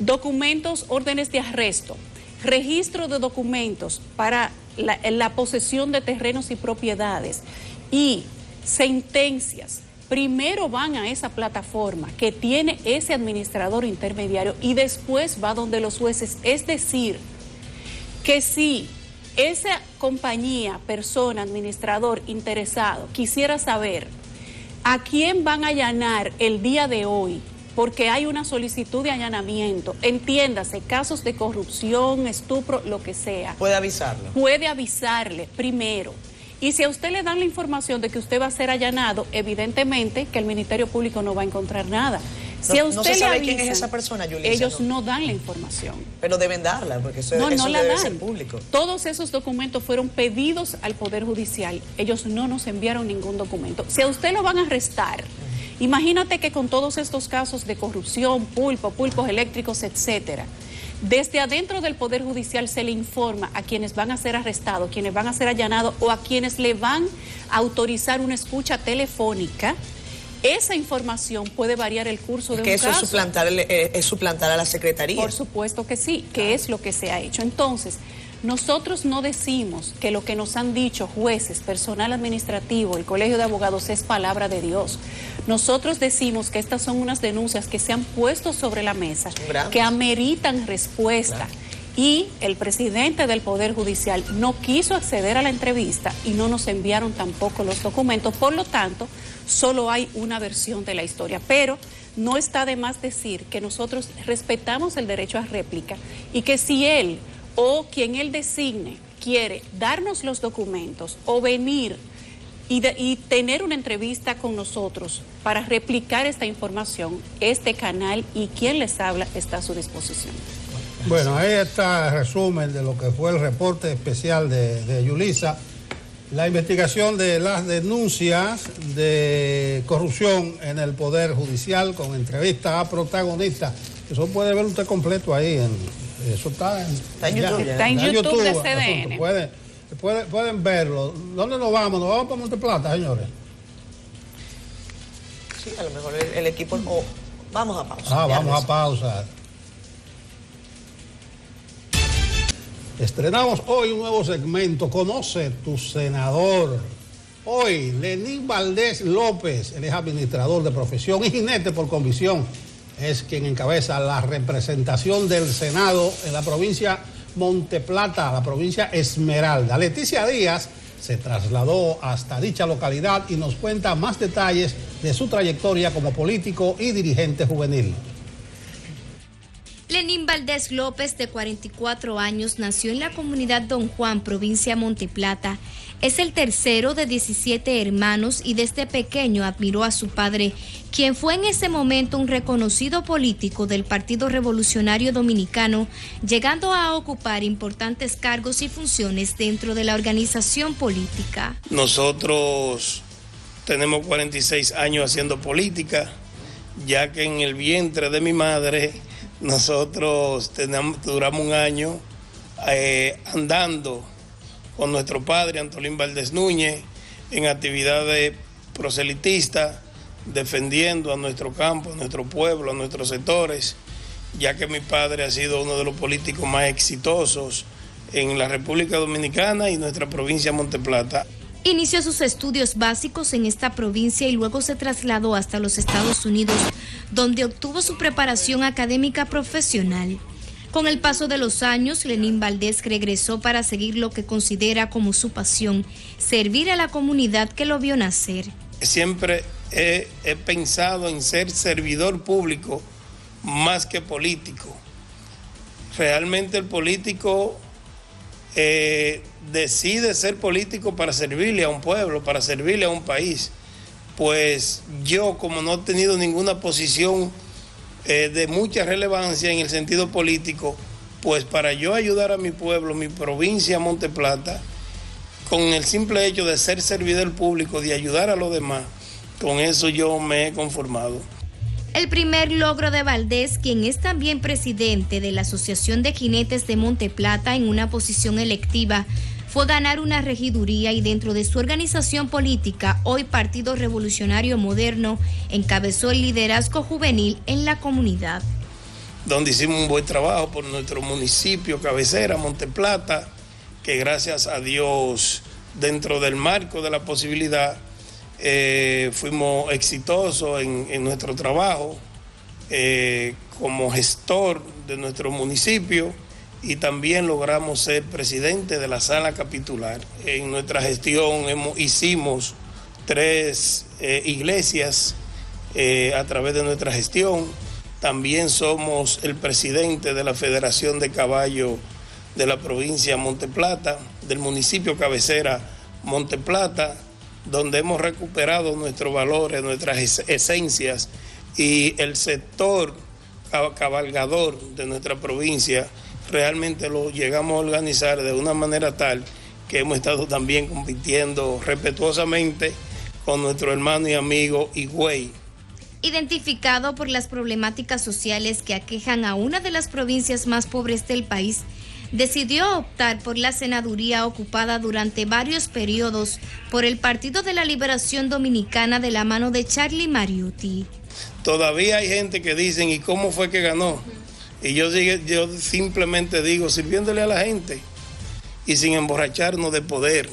documentos, órdenes de arresto, registro de documentos para la posesión de terrenos y propiedades y sentencias, primero van a esa plataforma que tiene ese administrador intermediario y después va donde los jueces. Es decir, que si esa compañía, persona, administrador interesado quisiera saber a quién van a allanar el día de hoy, porque hay una solicitud de allanamiento, entiéndase, casos de corrupción, estupro, lo que sea. Puede avisarlo. Puede avisarle primero. Y si a usted le dan la información de que usted va a ser allanado, evidentemente que el Ministerio Público no va a encontrar nada. Si a usted no se sabe le avisan, quién es esa persona, Yulisa. Ellos no dan la información. Pero deben darla, porque eso no la debe dan. ser público. Todos esos documentos fueron pedidos al Poder Judicial. Ellos no nos enviaron ningún documento. Si a usted lo van a arrestar, imagínate que con todos estos casos de corrupción, pulpos eléctricos, etcétera, desde adentro del Poder Judicial se le informa a quienes van a ser arrestados, quienes van a ser allanados o a quienes le van a autorizar una escucha telefónica. Esa información puede variar el curso de un caso. Que eso es suplantar a la Secretaría. Por supuesto que sí, que es lo que se ha hecho. Entonces, nosotros no decimos que lo que nos han dicho jueces, personal administrativo, el Colegio de Abogados es palabra de Dios. Nosotros decimos que estas son unas denuncias que se han puesto sobre la mesa, que ameritan respuesta. Claro. Y el presidente del Poder Judicial no quiso acceder a la entrevista y no nos enviaron tampoco los documentos. Por lo tanto, solo hay una versión de la historia. Pero no está de más decir que nosotros respetamos el derecho a réplica y que si él o quien él designe quiere darnos los documentos o venir y tener una entrevista con nosotros para replicar esta información, este canal y quien les habla está a su disposición. Bueno, ahí está el resumen de lo que fue el reporte especial de Yulisa. La investigación de las denuncias de corrupción en el Poder Judicial con entrevistas a protagonistas. Eso puede ver usted completo ahí. Eso está en YouTube. Está en YouTube de CDN. Pueden verlo. ¿Dónde nos vamos? ¿Nos vamos para Monteplata, señores? Sí, a lo mejor el equipo... vamos a pausa. Vamos a pausa. Estrenamos hoy un nuevo segmento, Conoce tu Senador. Hoy, Lenín Valdés López, él es administrador de profesión y jinete por convicción, es quien encabeza la representación del Senado en la provincia Monteplata, la provincia Esmeralda. Leticia Díaz se trasladó hasta dicha localidad y nos cuenta más detalles de su trayectoria como político y dirigente juvenil. Lenín Valdés López, de 44 años, nació en la comunidad Don Juan, provincia Monteplata. Es el tercero de 17 hermanos y desde pequeño admiró a su padre, quien fue en ese momento un reconocido político del Partido Revolucionario Dominicano, llegando a ocupar importantes cargos y funciones dentro de la organización política. Nosotros tenemos 46 años haciendo política, ya que en el vientre de mi madre nosotros duramos un año andando con nuestro padre Antolín Valdés Núñez en actividades proselitistas, defendiendo a nuestro campo, a nuestro pueblo, a nuestros sectores, ya que mi padre ha sido uno de los políticos más exitosos en la República Dominicana y nuestra provincia de Monteplata. Inició sus estudios básicos en esta provincia y luego se trasladó hasta los Estados Unidos, donde obtuvo su preparación académica profesional. Con el paso de los años, Lenín Valdés regresó para seguir lo que considera como su pasión, servir a la comunidad que lo vio nacer. Siempre he pensado en ser servidor público más que político. Realmente el político decide ser político para servirle a un pueblo, para servirle a un país. Pues yo, como no he tenido ninguna posición de mucha relevancia en el sentido político, pues para yo ayudar a mi pueblo, mi provincia Monteplata, con el simple hecho de ser servidor público, de ayudar a los demás, con eso yo me he conformado. El primer logro de Valdés, quien es también presidente de la Asociación de Jinetes de Monteplata en una posición electiva, fue ganar una regiduría y dentro de su organización política, hoy Partido Revolucionario Moderno, encabezó el liderazgo juvenil en la comunidad. Donde hicimos un buen trabajo por nuestro municipio cabecera, Monteplata, que gracias a Dios, dentro del marco de la posibilidad, fuimos exitosos en nuestro trabajo como gestor de nuestro municipio y también logramos ser presidente de la sala capitular. En nuestra gestión hicimos 3 iglesias a través de nuestra gestión. También somos el presidente de la Federación de Caballos de la provincia de Monteplata, del municipio cabecera Monteplata, donde hemos recuperado nuestros valores, nuestras esencias y el sector cabalgador de nuestra provincia realmente lo llegamos a organizar de una manera tal que hemos estado también compitiendo respetuosamente con nuestro hermano y amigo Higüey. Identificado por las problemáticas sociales que aquejan a una de las provincias más pobres del país, decidió optar por la senaduría ocupada durante varios periodos por el Partido de la Liberación Dominicana de la mano de Charlie Mariotti. Todavía hay gente que dicen, ¿y cómo fue que ganó? Y yo simplemente digo, sirviéndole a la gente y sin emborracharnos de poder.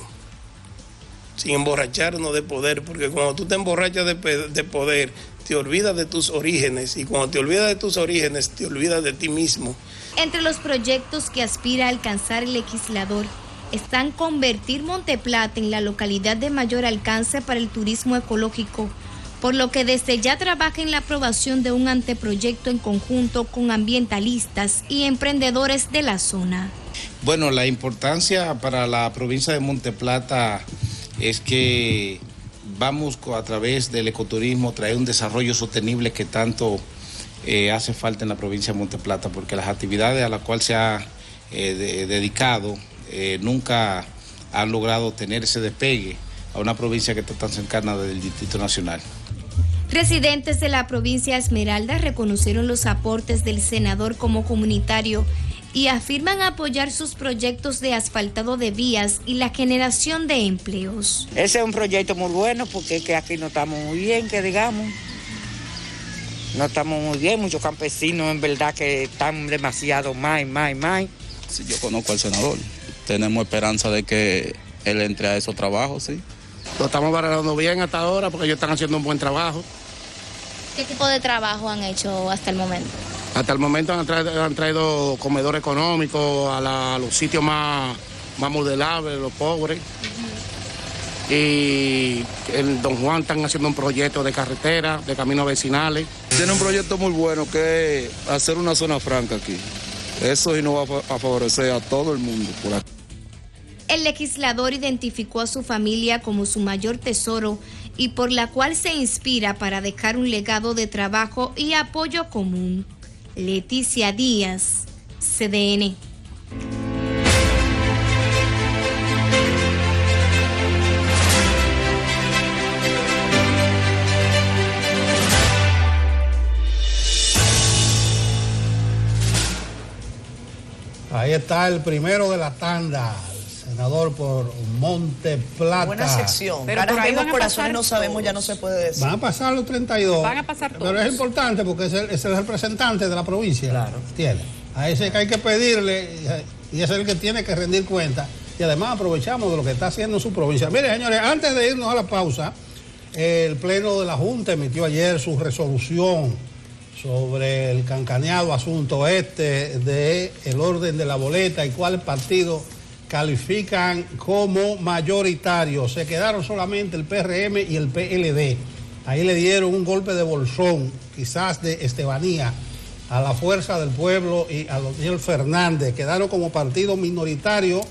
Sin emborracharnos de poder, porque cuando tú te emborrachas de poder, te olvidas de tus orígenes, y cuando te olvidas de tus orígenes, te olvidas de ti mismo. Entre los proyectos que aspira a alcanzar el legislador están convertir Monteplata en la localidad de mayor alcance para el turismo ecológico, por lo que desde ya trabaja en la aprobación de un anteproyecto en conjunto con ambientalistas y emprendedores de la zona. Bueno, la importancia para la provincia de Monteplata es que vamos a través del ecoturismo traer un desarrollo sostenible que tanto hace falta en la provincia de Monteplata, porque las actividades a las cuales se ha dedicado nunca han logrado tener ese despegue a una provincia que está tan cercana del Distrito Nacional. Residentes de la provincia Esmeralda reconocieron los aportes del senador como comunitario y afirman apoyar sus proyectos de asfaltado de vías y la generación de empleos. Ese es un proyecto muy bueno porque es que aquí no estamos muy bien, que digamos. No estamos muy bien, muchos campesinos en verdad que están demasiado más. Sí, yo conozco al senador. Tenemos esperanza de que él entre a esos trabajos, sí. Lo estamos valorando bien hasta ahora porque ellos están haciendo un buen trabajo. ¿Qué tipo de trabajo han hecho hasta el momento? Hasta el momento han traído comedor económico a los sitios más modelables, los pobres. Y en Don Juan están haciendo un proyecto de carretera, de caminos vecinales. Tiene un proyecto muy bueno que es hacer una zona franca aquí. Eso y nos va a favorecer a todo el mundo por aquí. El legislador identificó a su familia como su mayor tesoro y por la cual se inspira para dejar un legado de trabajo y apoyo común. Leticia Díaz, CDN. Ahí está el primero de la tanda, el senador por Monteplata. Buena sección. Pero ahora mismo corazones no sabemos, ya no se puede decir. Van a pasar los 32. Van a pasar todos. Pero es importante porque es el representante de la provincia. Claro. Tiene. A ese que hay que pedirle y es el que tiene que rendir cuenta. Y además aprovechamos de lo que está haciendo su provincia. Mire, señores, antes de irnos a la pausa, el Pleno de la Junta emitió ayer su resolución sobre el cancaneado asunto de el orden de la boleta y cuáles partidos califican como mayoritarios. Se quedaron solamente el PRM y el PLD. Ahí le dieron un golpe de bolsón, quizás de estebanía, a la Fuerza del Pueblo y a Daniel Fernández. Quedaron como partido minoritario,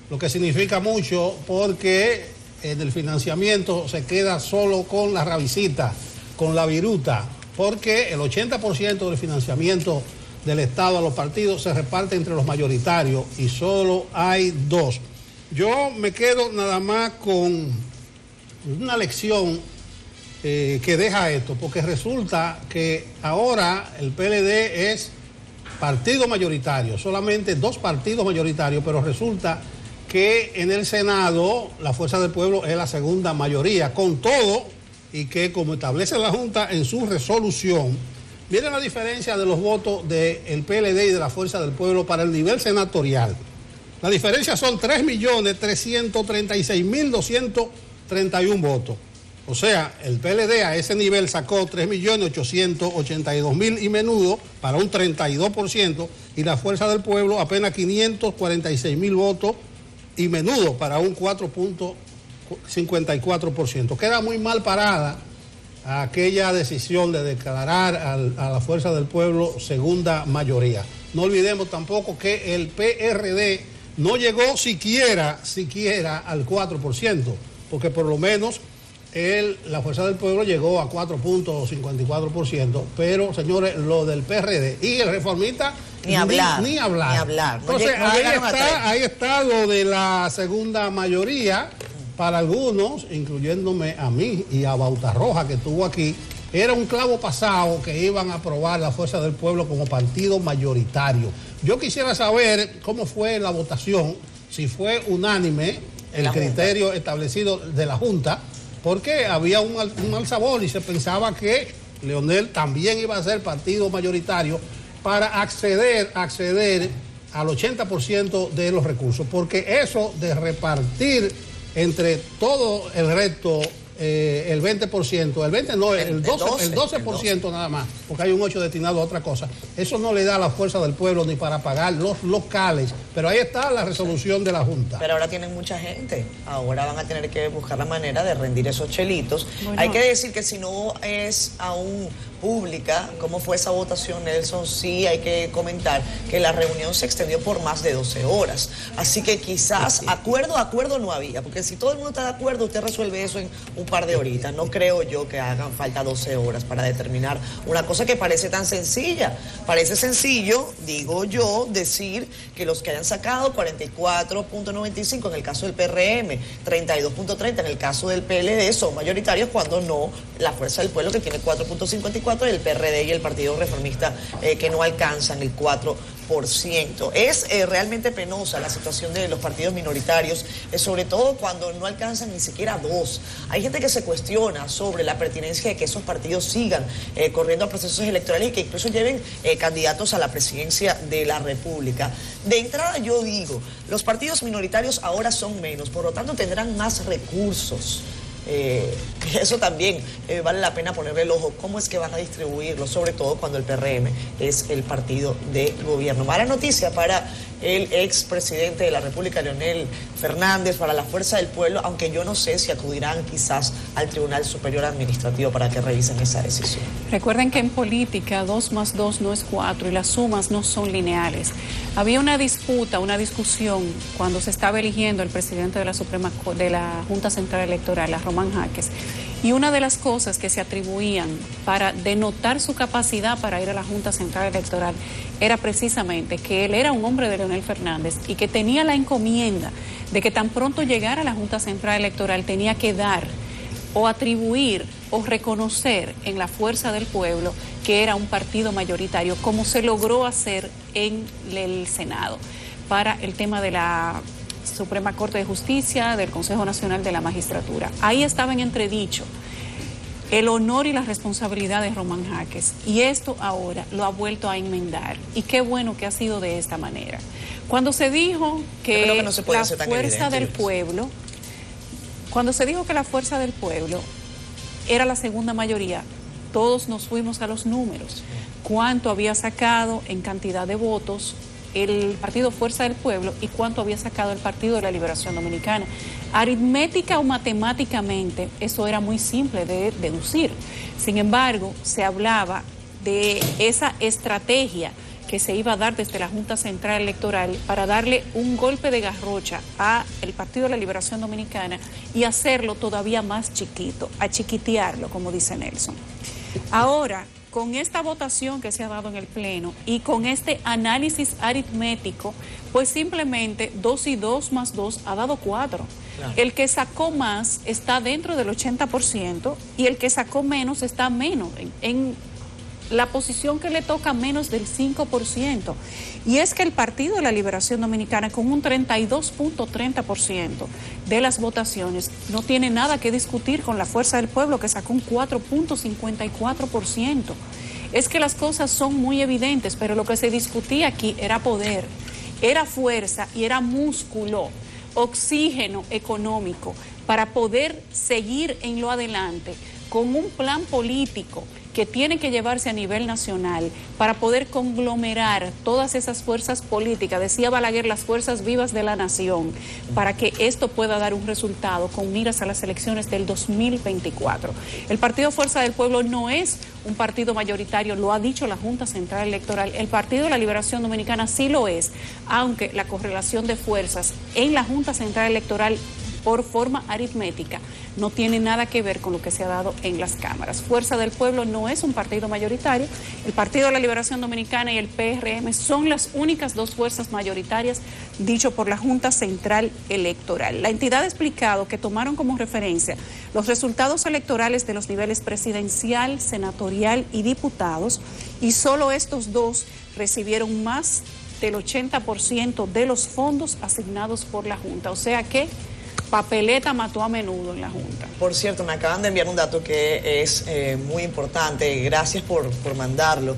lo que significa mucho porque en el financiamiento se queda solo con la rabicita, con la viruta, porque el 80% del financiamiento del Estado a los partidos se reparte entre los mayoritarios y solo hay 2. Yo me quedo nada más con una lección que deja esto, porque resulta que ahora el PLD es partido mayoritario, solamente 2 partidos mayoritarios, pero resulta que en el Senado la Fuerza del Pueblo es la segunda mayoría, con todo, y que como establece la Junta en su resolución, miren la diferencia de los votos del PLD y de la Fuerza del Pueblo para el nivel senatorial. La diferencia son 3.336.231 votos. O sea, el PLD a ese nivel sacó 3.882.000 y menudo para un 32%, y la Fuerza del Pueblo apenas 546.000 votos y menudo para un 4.54%. Queda muy mal parada aquella decisión de declarar a la Fuerza del Pueblo segunda mayoría. No olvidemos tampoco que el PRD no llegó siquiera al 4%, porque por lo menos la Fuerza del Pueblo llegó a 4.54%, pero señores, lo del PRD y el Reformista ni hablar. Entonces ahí está lo de la segunda mayoría. Para algunos, incluyéndome a mí y a Bautarroja, que estuvo aquí, era un clavo pasado que iban a aprobar la Fuerza del Pueblo como partido mayoritario. Yo quisiera saber cómo fue la votación, si fue unánime el criterio establecido de la Junta, porque había un mal sabor y se pensaba que Leonel también iba a ser partido mayoritario para acceder al 80% de los recursos, porque eso de repartir entre todo el resto el 20%, el 20 no, el 12% nada más, porque hay un 8% destinado a otra cosa. Eso no le da a la Fuerza del Pueblo ni para pagar los locales, pero ahí está la resolución de la Junta. Pero ahora tienen mucha gente, ahora van a tener que buscar la manera de rendir esos chelitos. Bueno, hay que decir que si no es aún pública cómo fue esa votación, Nelson, sí hay que comentar que la reunión se extendió por más de 12 horas, así que quizás acuerdo no había, porque si todo el mundo está de acuerdo, usted resuelve eso en un par de horitas. No creo yo que hagan falta 12 horas para determinar una cosa que parece tan sencilla. Parece sencillo, digo yo, decir que los que hayan sacado 44.95 en el caso del PRM, 32.30 en el caso del PLD son mayoritarios, cuando no la Fuerza del Pueblo, que tiene 4.54, y el PRD y el Partido Reformista que no alcanzan el 4%. Es realmente penosa la situación de los partidos minoritarios, sobre todo cuando no alcanzan ni siquiera 2. Hay gente que se cuestiona sobre la pertinencia de que esos partidos sigan corriendo a procesos electorales y que incluso lleven candidatos a la presidencia de la República. De entrada yo digo, los partidos minoritarios ahora son menos, por lo tanto tendrán más recursos. Eso también vale la pena ponerle el ojo, cómo es que van a distribuirlo, sobre todo cuando el PRM es el partido de gobierno. Mala noticia para el expresidente de la República, Leonel Fernández, para la Fuerza del Pueblo, aunque yo no sé si acudirán quizás al Tribunal Superior Administrativo para que revisen esa decisión. Recuerden que en política 2 más 2 no es 4 y las sumas no son lineales. Había una disputa, una discusión cuando se estaba eligiendo el presidente de la Junta Central Electoral, a Román Jaques, y una de las cosas que se atribuían para denotar su capacidad para ir a la Junta Central Electoral era precisamente que él era un hombre de Leonel Fernández y que tenía la encomienda de que tan pronto llegara a la Junta Central Electoral tenía que dar o atribuir o reconocer en la Fuerza del Pueblo que era un partido mayoritario, como se logró hacer en el Senado para el tema de la Suprema Corte de Justicia, del Consejo Nacional de la Magistratura. Ahí estaba en entredicho el honor y la responsabilidad de Román Jaques, y esto ahora lo ha vuelto a enmendar, y qué bueno que ha sido de esta manera. Cuando se dijo que la Fuerza del Pueblo, cuando se dijo que la Fuerza del Pueblo era la segunda mayoría, todos nos fuimos a los números, cuánto había sacado en cantidad de votos el partido Fuerza del Pueblo y cuánto había sacado el Partido de la Liberación Dominicana. Aritmética o matemáticamente, eso era muy simple de deducir. Sin embargo, se hablaba de esa estrategia que se iba a dar desde la Junta Central Electoral para darle un golpe de garrocha al Partido de la Liberación Dominicana y hacerlo todavía más chiquito, achiquitearlo, como dice Nelson. Ahora, con esta votación que se ha dado en el Pleno y con este análisis aritmético, pues simplemente 2 y 2 más 2 ha dado 4. Claro. El que sacó más está dentro del 80% y el que sacó menos está menos, en la posición que le toca menos del 5%. Y es que el Partido de la Liberación Dominicana, con un 32.30% de las votaciones, no tiene nada que discutir con la Fuerza del Pueblo, que sacó un 4.54%. Es que las cosas son muy evidentes, pero lo que se discutía aquí era poder, era fuerza y era músculo, oxígeno económico para poder seguir en lo adelante con un plan político que tiene que llevarse a nivel nacional para poder conglomerar todas esas fuerzas políticas, decía Balaguer, las fuerzas vivas de la nación, para que esto pueda dar un resultado con miras a las elecciones del 2024. El Partido Fuerza del Pueblo no es un partido mayoritario, lo ha dicho la Junta Central Electoral. El Partido de la Liberación Dominicana sí lo es, aunque la correlación de fuerzas en la Junta Central Electoral por forma aritmética no tiene nada que ver con lo que se ha dado en las cámaras. Fuerza del Pueblo no es un partido mayoritario. El Partido de la Liberación Dominicana y el PRM son las únicas dos fuerzas mayoritarias, dicho por la Junta Central Electoral. La entidad ha explicado que tomaron como referencia los resultados electorales de los niveles presidencial, senatorial y diputados, y solo estos dos recibieron más del 80% de los fondos asignados por la Junta. O sea que papeleta mató a menudo en la Junta. Por cierto, me acaban de enviar un dato que es muy importante. Gracias por mandarlo.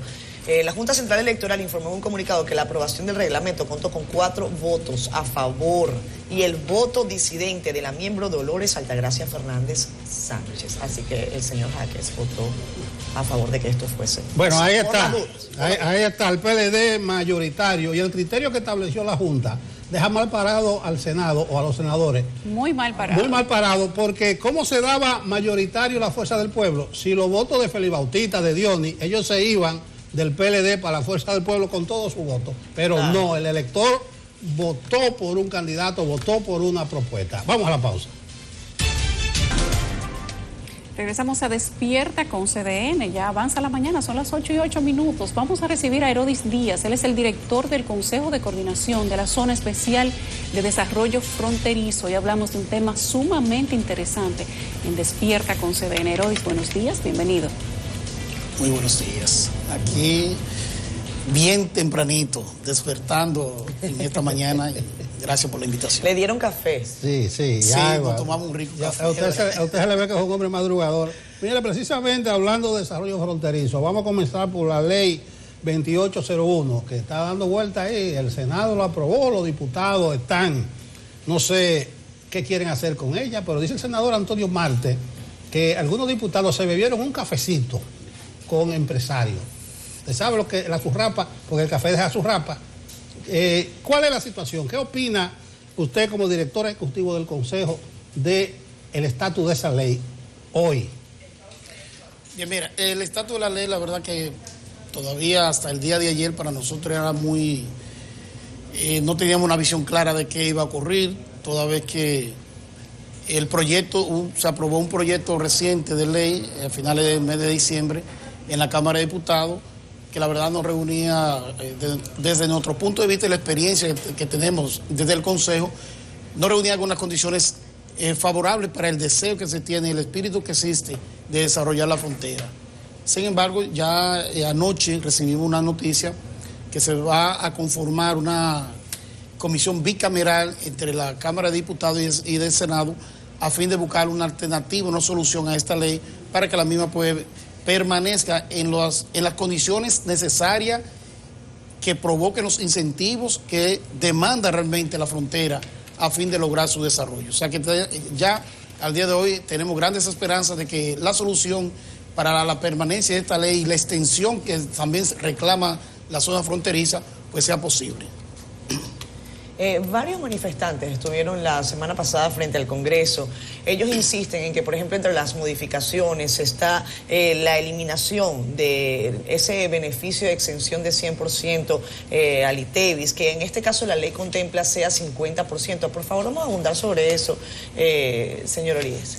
La Junta Central Electoral informó en un comunicado que la aprobación del reglamento contó con 4 votos a favor y el voto disidente de la miembro Dolores Altagracia Fernández Sánchez. Así que el señor Jaques votó a favor de que esto fuese. Bueno, ahí está. Ahí está el PLD mayoritario y el criterio que estableció la Junta deja mal parado al Senado o a los senadores. Muy mal parado. Muy mal parado, porque ¿cómo se daba mayoritario la Fuerza del Pueblo? Si los votos de Félix Bautista, de Dionis, ellos se iban del PLD para la Fuerza del Pueblo con todos sus votos. Pero no, el elector votó por un candidato, votó por una propuesta. Vamos a la pausa. Regresamos a Despierta con CDN, ya avanza la mañana, son las 8:08. Vamos a recibir a Herodis Díaz, él es el director del Consejo de Coordinación de la Zona Especial de Desarrollo Fronterizo y hablamos de un tema sumamente interesante en Despierta con CDN. Herodis, buenos días, bienvenido. Muy buenos días, aquí bien tempranito, despertando en esta mañana. Gracias por la invitación. ¿Le dieron café? Sí, agua. Nos tomamos un rico café. A usted se le ve que es un hombre madrugador. Mire, precisamente hablando de desarrollo fronterizo, vamos a comenzar por la ley 2801, que está dando vuelta ahí. El Senado lo aprobó, los diputados están, no sé qué quieren hacer con ella, pero dice el senador Antonio Marte que algunos diputados se bebieron un cafecito con empresarios. ¿Usted sabe lo que la zurrapa? Porque el café deja zurrapa. ¿Cuál es la situación? ¿Qué opina usted como director ejecutivo del Consejo del estatus de esa ley hoy? Bien, mira, el estatus de la ley, la verdad que todavía hasta el día de ayer para nosotros era muy... no teníamos una visión clara de qué iba a ocurrir, toda vez que el proyecto, se aprobó un proyecto reciente de ley a finales del mes de diciembre en la Cámara de Diputados, que la verdad nos reunía, desde nuestro punto de vista y la experiencia que tenemos desde el Consejo, nos reunía con las condiciones favorables para el deseo que se tiene, el espíritu que existe de desarrollar la frontera. Sin embargo, ya anoche recibimos una noticia que se va a conformar una comisión bicameral entre la Cámara de Diputados y del Senado a fin de buscar una alternativa, una solución a esta ley para que la misma permanezca en las condiciones necesarias que provoquen los incentivos que demanda realmente la frontera a fin de lograr su desarrollo. O sea que ya al día de hoy tenemos grandes esperanzas de que la solución para la permanencia de esta ley y la extensión que también reclama la zona fronteriza pues sea posible. Varios manifestantes estuvieron la semana pasada frente al Congreso. Ellos insisten en que, por ejemplo, entre las modificaciones está la eliminación de ese beneficio de exención de 100% al ITEVIS, que en este caso la ley contempla sea 50%. Por favor, vamos a abundar sobre eso, señor Oríez.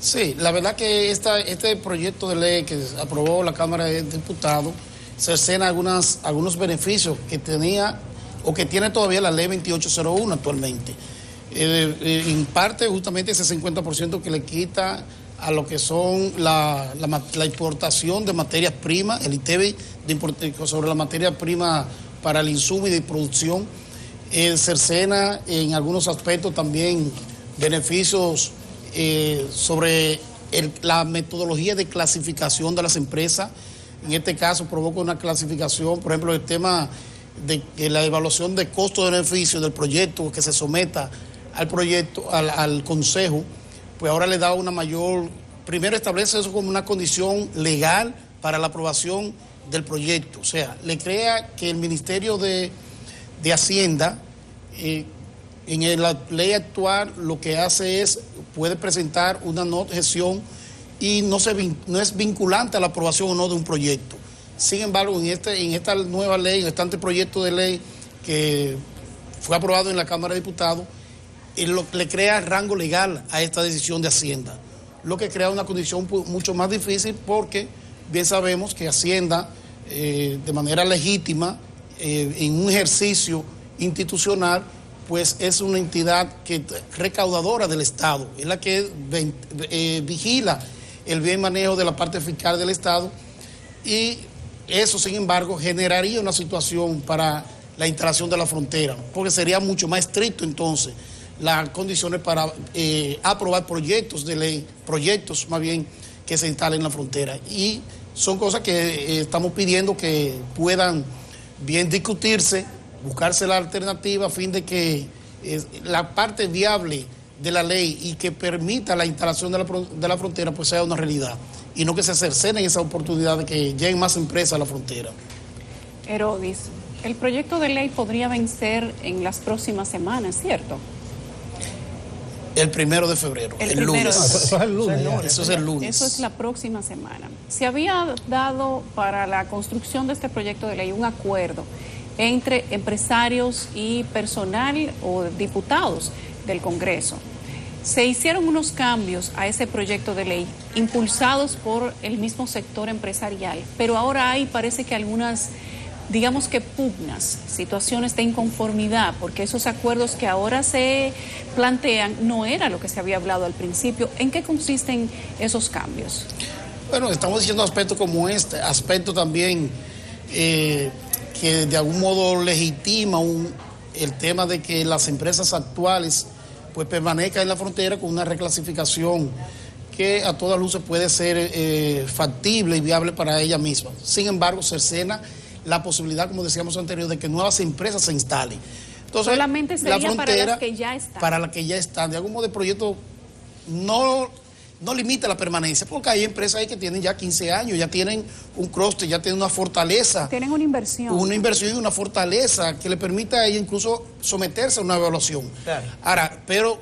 Sí, la verdad que este proyecto de ley que aprobó la Cámara de Diputados cercena algunos beneficios que tenía o que tiene todavía la ley 2801 actualmente. En parte justamente ese 50% que le quita a lo que son la importación de materias primas, el ITEVI sobre la materia prima para el insumo y de producción, cercena en algunos aspectos también beneficios sobre la metodología de clasificación de las empresas. En este caso provoca una clasificación, por ejemplo, el tema de la evaluación de costo-beneficio del proyecto que se someta al proyecto, al consejo, pues ahora le da una mayor, primero establece eso como una condición legal para la aprobación del proyecto, o sea, le crea que el Ministerio de Hacienda, en la ley actual, lo que hace es, puede presentar una no objeción y no es vinculante a la aprobación o no de un proyecto. Sin embargo, en esta nueva ley, en este anteproyecto de ley que fue aprobado en la Cámara de Diputados, le crea rango legal a esta decisión de Hacienda, lo que crea una condición mucho más difícil porque bien sabemos que Hacienda, de manera legítima, en un ejercicio institucional, pues es una entidad recaudadora del Estado, es la que vigila el bien manejo de la parte fiscal del Estado, y eso, sin embargo, generaría una situación para la instalación de la frontera, porque sería mucho más estricto entonces las condiciones para aprobar proyectos de ley, proyectos más bien que se instalen en la frontera. Y son cosas que estamos pidiendo que puedan bien discutirse, buscarse la alternativa a fin de que la parte viable de la ley y que permita la instalación de la frontera pues sea una realidad y no que se cercenen esa oportunidad de que lleguen más empresas a la frontera. Herodis, el proyecto de ley podría vencer en las próximas semanas, ¿cierto? El 1 de febrero, el lunes. Eso es el lunes. Eso es el lunes. Eso es la próxima semana. Se había dado para la construcción de este proyecto de ley un acuerdo entre empresarios y personal o diputados del Congreso. Se hicieron unos cambios a ese proyecto de ley impulsados por el mismo sector empresarial, pero ahora hay, parece que algunas, digamos que pugnas, situaciones de inconformidad, porque esos acuerdos que ahora se plantean no era lo que se había hablado al principio. ¿En qué consisten esos cambios? Bueno, estamos diciendo aspectos como este, aspecto también que de algún modo legitima el tema de que las empresas actuales pues permanezcan en la frontera con una reclasificación que a todas luces puede ser factible y viable para ella misma. Sin embargo, cercena la posibilidad, como decíamos anterior, de que nuevas empresas se instalen. Entonces, solamente sería la frontera, para las que ya están. Para las que ya están. De algún modo el proyecto no limita la permanencia, porque hay empresas ahí que tienen ya 15 años, ya tienen un clúster, ya tienen una fortaleza. Tienen una inversión. Una inversión y una fortaleza que le permite a ella incluso someterse a una evaluación. Claro. Ahora, pero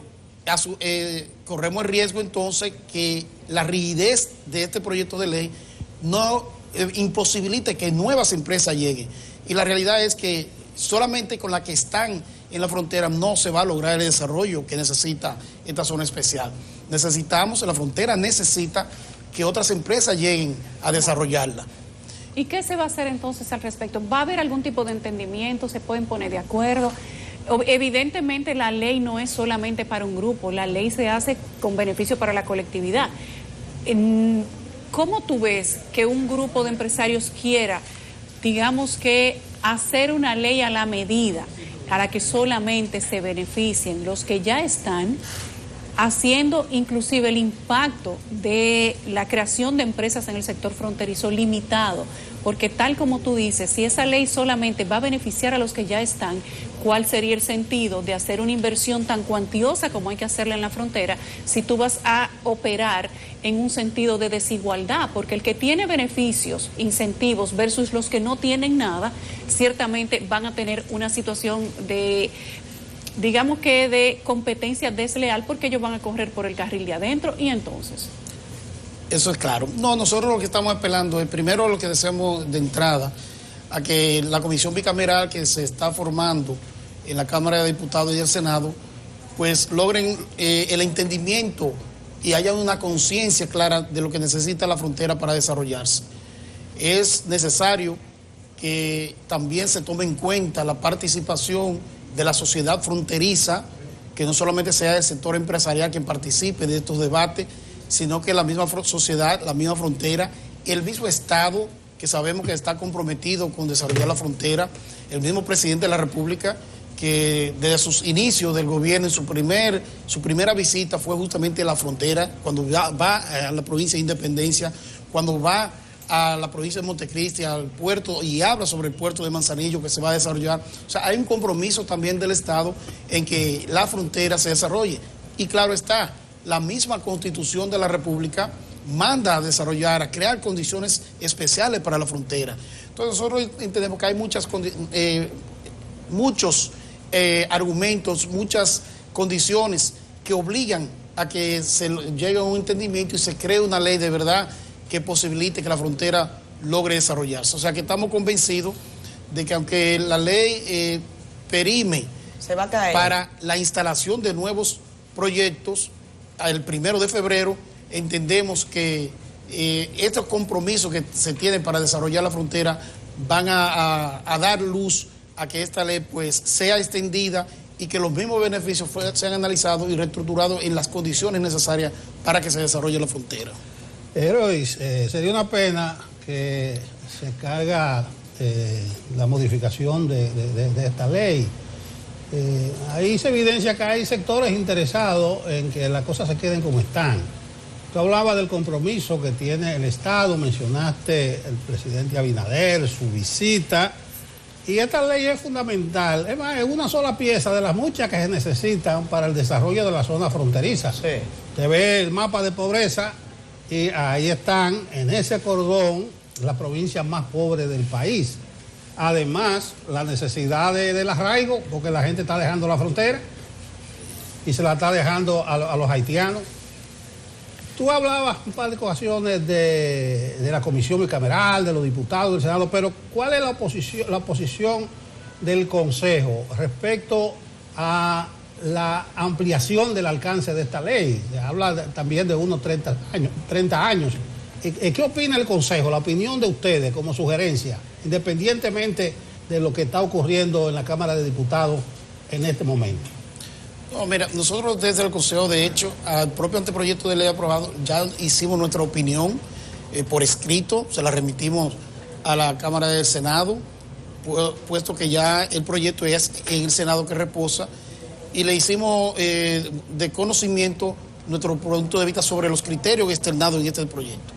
corremos el riesgo entonces que la rigidez de este proyecto de ley no imposibilite que nuevas empresas lleguen. Y la realidad es que solamente con las que están en la frontera no se va a lograr el desarrollo que necesita esta zona especial. La frontera necesita que otras empresas lleguen a desarrollarla. ¿Y qué se va a hacer entonces al respecto? ¿Va a haber algún tipo de entendimiento? ¿Se pueden poner de acuerdo? Evidentemente la ley no es solamente para un grupo, la ley se hace con beneficio para la colectividad. ¿Cómo tú ves que un grupo de empresarios quiera, digamos que, hacer una ley a la medida para que solamente se beneficien los que ya están, haciendo inclusive el impacto de la creación de empresas en el sector fronterizo limitado? Porque tal como tú dices, si esa ley solamente va a beneficiar a los que ya están, ¿cuál sería el sentido de hacer una inversión tan cuantiosa como hay que hacerla en la frontera si tú vas a operar en un sentido de desigualdad? Porque el que tiene beneficios, incentivos versus los que no tienen nada, ciertamente van a tener una situación de, digamos que de competencia desleal, porque ellos van a correr por el carril de adentro. Y entonces, eso es claro. No, nosotros lo que estamos apelando es primero lo que deseamos de entrada, a que la comisión bicameral que se está formando en la Cámara de Diputados y el Senado, pues logren el entendimiento y haya una conciencia clara de lo que necesita la frontera para desarrollarse. Es necesario que también se tome en cuenta la participación de la sociedad fronteriza, que no solamente sea el sector empresarial quien participe de estos debates, sino que la misma sociedad, la misma frontera, el mismo Estado, que sabemos que está comprometido con desarrollar la frontera, el mismo presidente de la República, que desde sus inicios del gobierno, su primera visita fue justamente a la frontera, cuando va a la provincia de Independencia, cuando va a la provincia de Montecristi, al puerto, y habla sobre el puerto de Manzanillo que se va a desarrollar. O sea, hay un compromiso también del Estado en que la frontera se desarrolle. Y claro está, la misma Constitución de la República manda a desarrollar, a crear condiciones especiales para la frontera. Entonces nosotros entendemos que hay muchos argumentos, muchas condiciones que obligan a que se llegue a un entendimiento y se cree una ley de verdad que posibilite que la frontera logre desarrollarse. O sea que estamos convencidos de que aunque la ley perime se va a caer para la instalación de nuevos proyectos el 1 de febrero, entendemos que estos compromisos que se tienen para desarrollar la frontera van a dar luz a que esta ley pues sea extendida y que los mismos beneficios sean analizados y reestructurados en las condiciones necesarias para que se desarrolle la frontera. Herois, sería una pena que se carga la modificación de esta ley. Ahí se evidencia que hay sectores interesados en que las cosas se queden como están. Tú hablabas del compromiso que tiene el Estado, mencionaste el presidente Abinader, su visita, y esta ley es fundamental. Es más, es una sola pieza de las muchas que se necesitan para el desarrollo de las zonas fronterizas. Sí. Te ve el mapa de pobreza y ahí están, en ese cordón, las provincias más pobres del país. Además, la necesidad del arraigo, porque la gente está dejando la frontera y se la está dejando a los haitianos. Tú hablabas un par de ocasiones de la comisión bicameral, de los diputados, del Senado, pero ¿cuál es la posición del Consejo respecto a la ampliación del alcance de esta ley? Habla también de unos 30 años. ¿Qué opina el Consejo, la opinión de ustedes como sugerencia, independientemente de lo que está ocurriendo en la Cámara de Diputados en este momento? No, mira, nosotros desde el Consejo, de hecho, al propio anteproyecto de ley aprobado, ya hicimos nuestra opinión por escrito, se la remitimos a la Cámara del Senado, puesto que ya el proyecto es en el Senado que reposa, y le hicimos de conocimiento nuestro punto de vista sobre los criterios externados en este proyecto.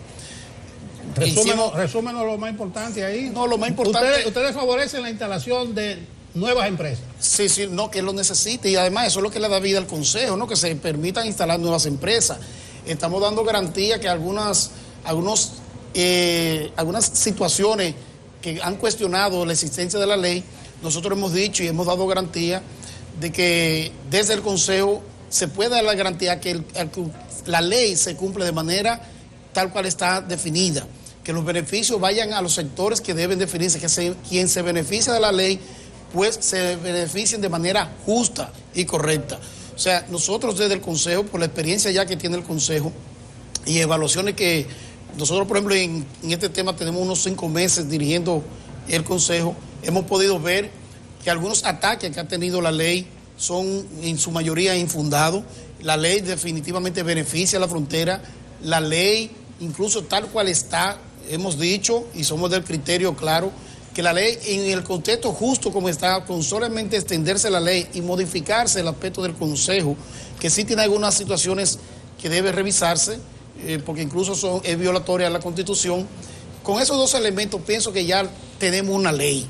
Resúmenos lo más importante ahí. No, lo más importante... Ustedes favorecen la instalación de nuevas empresas. Sí, no, que lo necesite, y además eso es lo que le da vida al Consejo, ¿no? Que se permitan instalar nuevas empresas. Estamos dando garantía que algunas situaciones que han cuestionado la existencia de la ley, nosotros hemos dicho y hemos dado garantía de que desde el Consejo se puede dar la garantía que la ley se cumple de manera tal cual está definida, que los beneficios vayan a los sectores que deben definirse, que quien se beneficia de la ley pues se beneficien de manera justa y correcta. O sea, nosotros desde el Consejo, por la experiencia ya que tiene el Consejo y evaluaciones que nosotros, por ejemplo, en este tema tenemos unos 5 meses dirigiendo el Consejo, hemos podido ver que algunos ataques que ha tenido la ley son en su mayoría infundados. La ley definitivamente beneficia a la frontera. La ley, incluso tal cual está, hemos dicho y somos del criterio claro, que la ley en el contexto justo como está, con solamente extenderse la ley y modificarse el aspecto del Consejo, que sí tiene algunas situaciones que debe revisarse, porque incluso es violatoria a la Constitución. Con esos dos elementos pienso que ya tenemos una ley.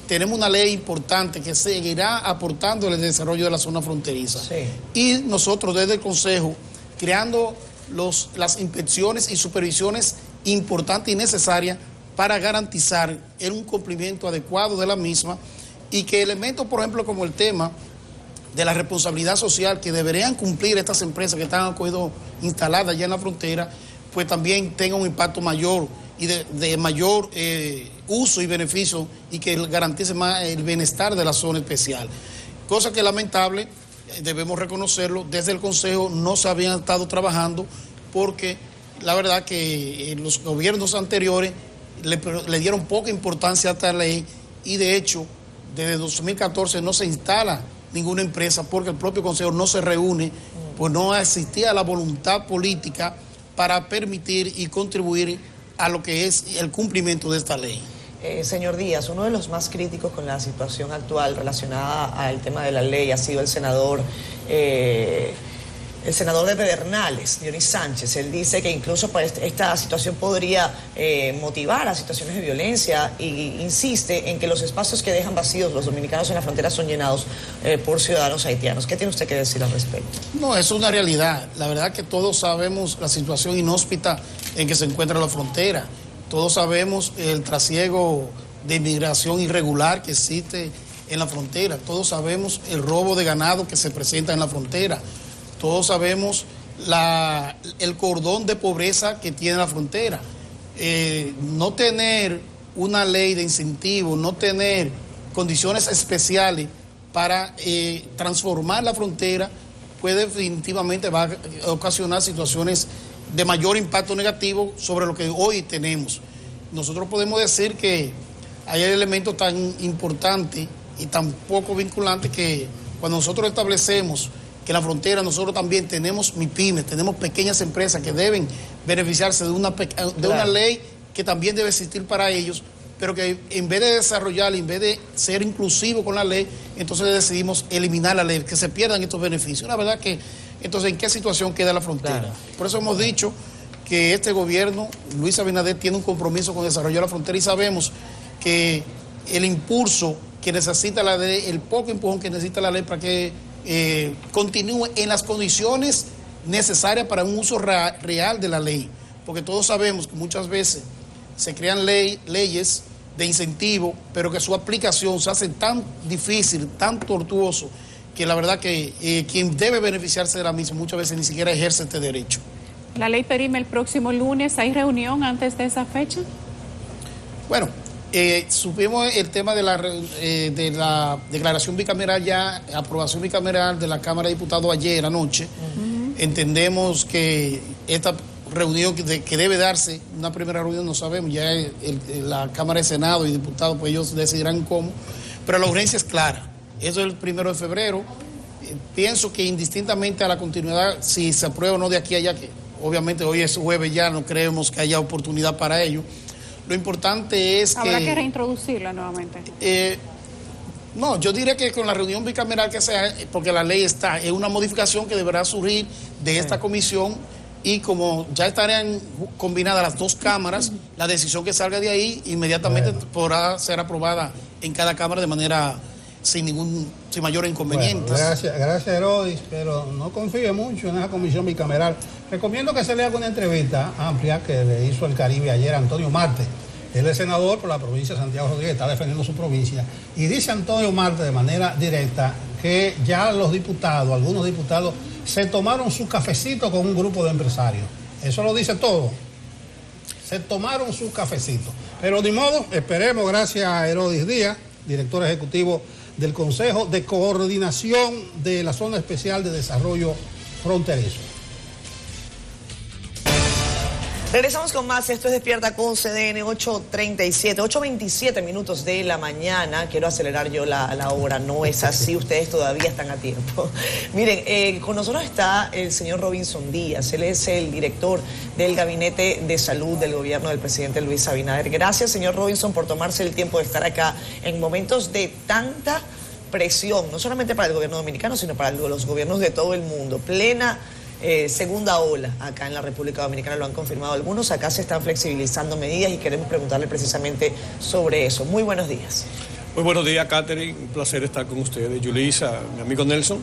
Tenemos una ley importante que seguirá aportando el desarrollo de la zona fronteriza. Sí. Y nosotros desde el Consejo, creando las inspecciones y supervisiones importantes y necesarias para garantizar un cumplimiento adecuado de la misma, y que elementos, por ejemplo, como el tema de la responsabilidad social que deberían cumplir estas empresas que están instaladas ya en la frontera, pues también tengan un impacto mayor y de mayor uso y beneficio, y que garantice más el bienestar de la zona especial. Cosa que lamentable, debemos reconocerlo, desde el Consejo no se habían estado trabajando, porque la verdad que los gobiernos anteriores le dieron poca importancia a esta ley, y de hecho desde 2014 no se instala ninguna empresa, porque el propio Consejo no se reúne, pues no existía la voluntad política para permitir y contribuir a lo que es el cumplimiento de esta ley. Señor Díaz, uno de los más críticos con la situación actual relacionada al tema de la ley ha sido el senador de Pedernales, Dionis Sánchez. Él dice que incluso esta situación podría motivar a situaciones de violencia y insiste en que los espacios que dejan vacíos los dominicanos en la frontera son llenados por ciudadanos haitianos. ¿Qué tiene usted que decir al respecto? No, es una realidad. La verdad que todos sabemos la situación inhóspita en que se encuentra la frontera. Todos sabemos el trasiego de inmigración irregular que existe en la frontera. Todos sabemos el robo de ganado que se presenta en la frontera. Todos sabemos el cordón de pobreza que tiene la frontera. No tener una ley de incentivo, no tener condiciones especiales para transformar la frontera, pues definitivamente va a ocasionar situaciones de mayor impacto negativo sobre lo que hoy tenemos. Nosotros podemos decir que hay elementos tan importantes y tan poco vinculantes que cuando nosotros establecemos que en la frontera nosotros también tenemos MIPYMES, tenemos pequeñas empresas que deben beneficiarse de una ley que también debe existir para ellos, pero que en vez de desarrollar, en vez de ser inclusivo con la ley, entonces decidimos eliminar la ley, que se pierdan estos beneficios. La verdad que, entonces, ¿en qué situación queda la frontera? Claro. Por eso hemos dicho que este gobierno, Luis Abinader, tiene un compromiso con desarrollar la frontera y sabemos que el impulso que necesita la ley, el poco empujón que necesita la ley para que continúe en las condiciones necesarias para un uso real de la ley. Porque todos sabemos que muchas veces se crean leyes de incentivo, pero que su aplicación se hace tan difícil, tan tortuoso, que la verdad que quien debe beneficiarse de la misma muchas veces ni siquiera ejerce este derecho. La ley perime el próximo lunes. ¿Hay reunión antes de esa fecha? Bueno, supimos el tema de la declaración bicameral, ya aprobación bicameral de la Cámara de Diputados ayer anoche. Entendemos que esta reunión que debe darse, una primera reunión no sabemos, ya la Cámara de Senado y Diputados, pues ellos decidirán cómo, pero la urgencia es clara. Eso es el 1 de febrero. Pienso que indistintamente a la continuidad, si se aprueba o no de aquí a allá, que obviamente hoy es jueves ya, no creemos que haya oportunidad para ello. Lo importante es ¿Habrá que reintroducirla nuevamente? No, yo diría que con la reunión bicameral que sea, porque la ley está, es una modificación que deberá surgir de esta comisión y como ya estarían combinadas las dos cámaras, la decisión que salga de ahí inmediatamente podrá ser aprobada en cada cámara de manera sin mayor inconveniente. Bueno, gracias Herodis, pero no confíe mucho en esa comisión bicameral. Recomiendo que se lea una entrevista amplia que le hizo el Caribe ayer a Antonio Marte. Él es senador por la provincia de Santiago Rodríguez, está defendiendo su provincia. Y dice Antonio Marte de manera directa que ya los diputados, algunos diputados, se tomaron su cafecito con un grupo de empresarios. Eso lo dice todo. Se tomaron su cafecito. Pero de modo, esperemos, gracias a Herodis Díaz, director ejecutivo del Consejo de Coordinación de la Zona Especial de Desarrollo Fronterizo. Regresamos con más. Esto es Despierta con CDN, 8:27 minutos de la mañana. Quiero acelerar yo la hora, no es así, ustedes todavía están a tiempo. Miren, con nosotros está el señor Robinson Díaz, él es el director del Gabinete de Salud del gobierno del presidente Luis Abinader. Gracias, señor Robinson, por tomarse el tiempo de estar acá en momentos de tanta presión, no solamente para el gobierno dominicano, sino para los gobiernos de todo el mundo. Plena segunda ola acá en la República Dominicana, lo han confirmado algunos. Acá se están flexibilizando medidas y queremos preguntarle precisamente sobre eso. Muy buenos días. Muy buenos días, Catherine. Un placer estar con ustedes. Yulisa, mi amigo Nelson.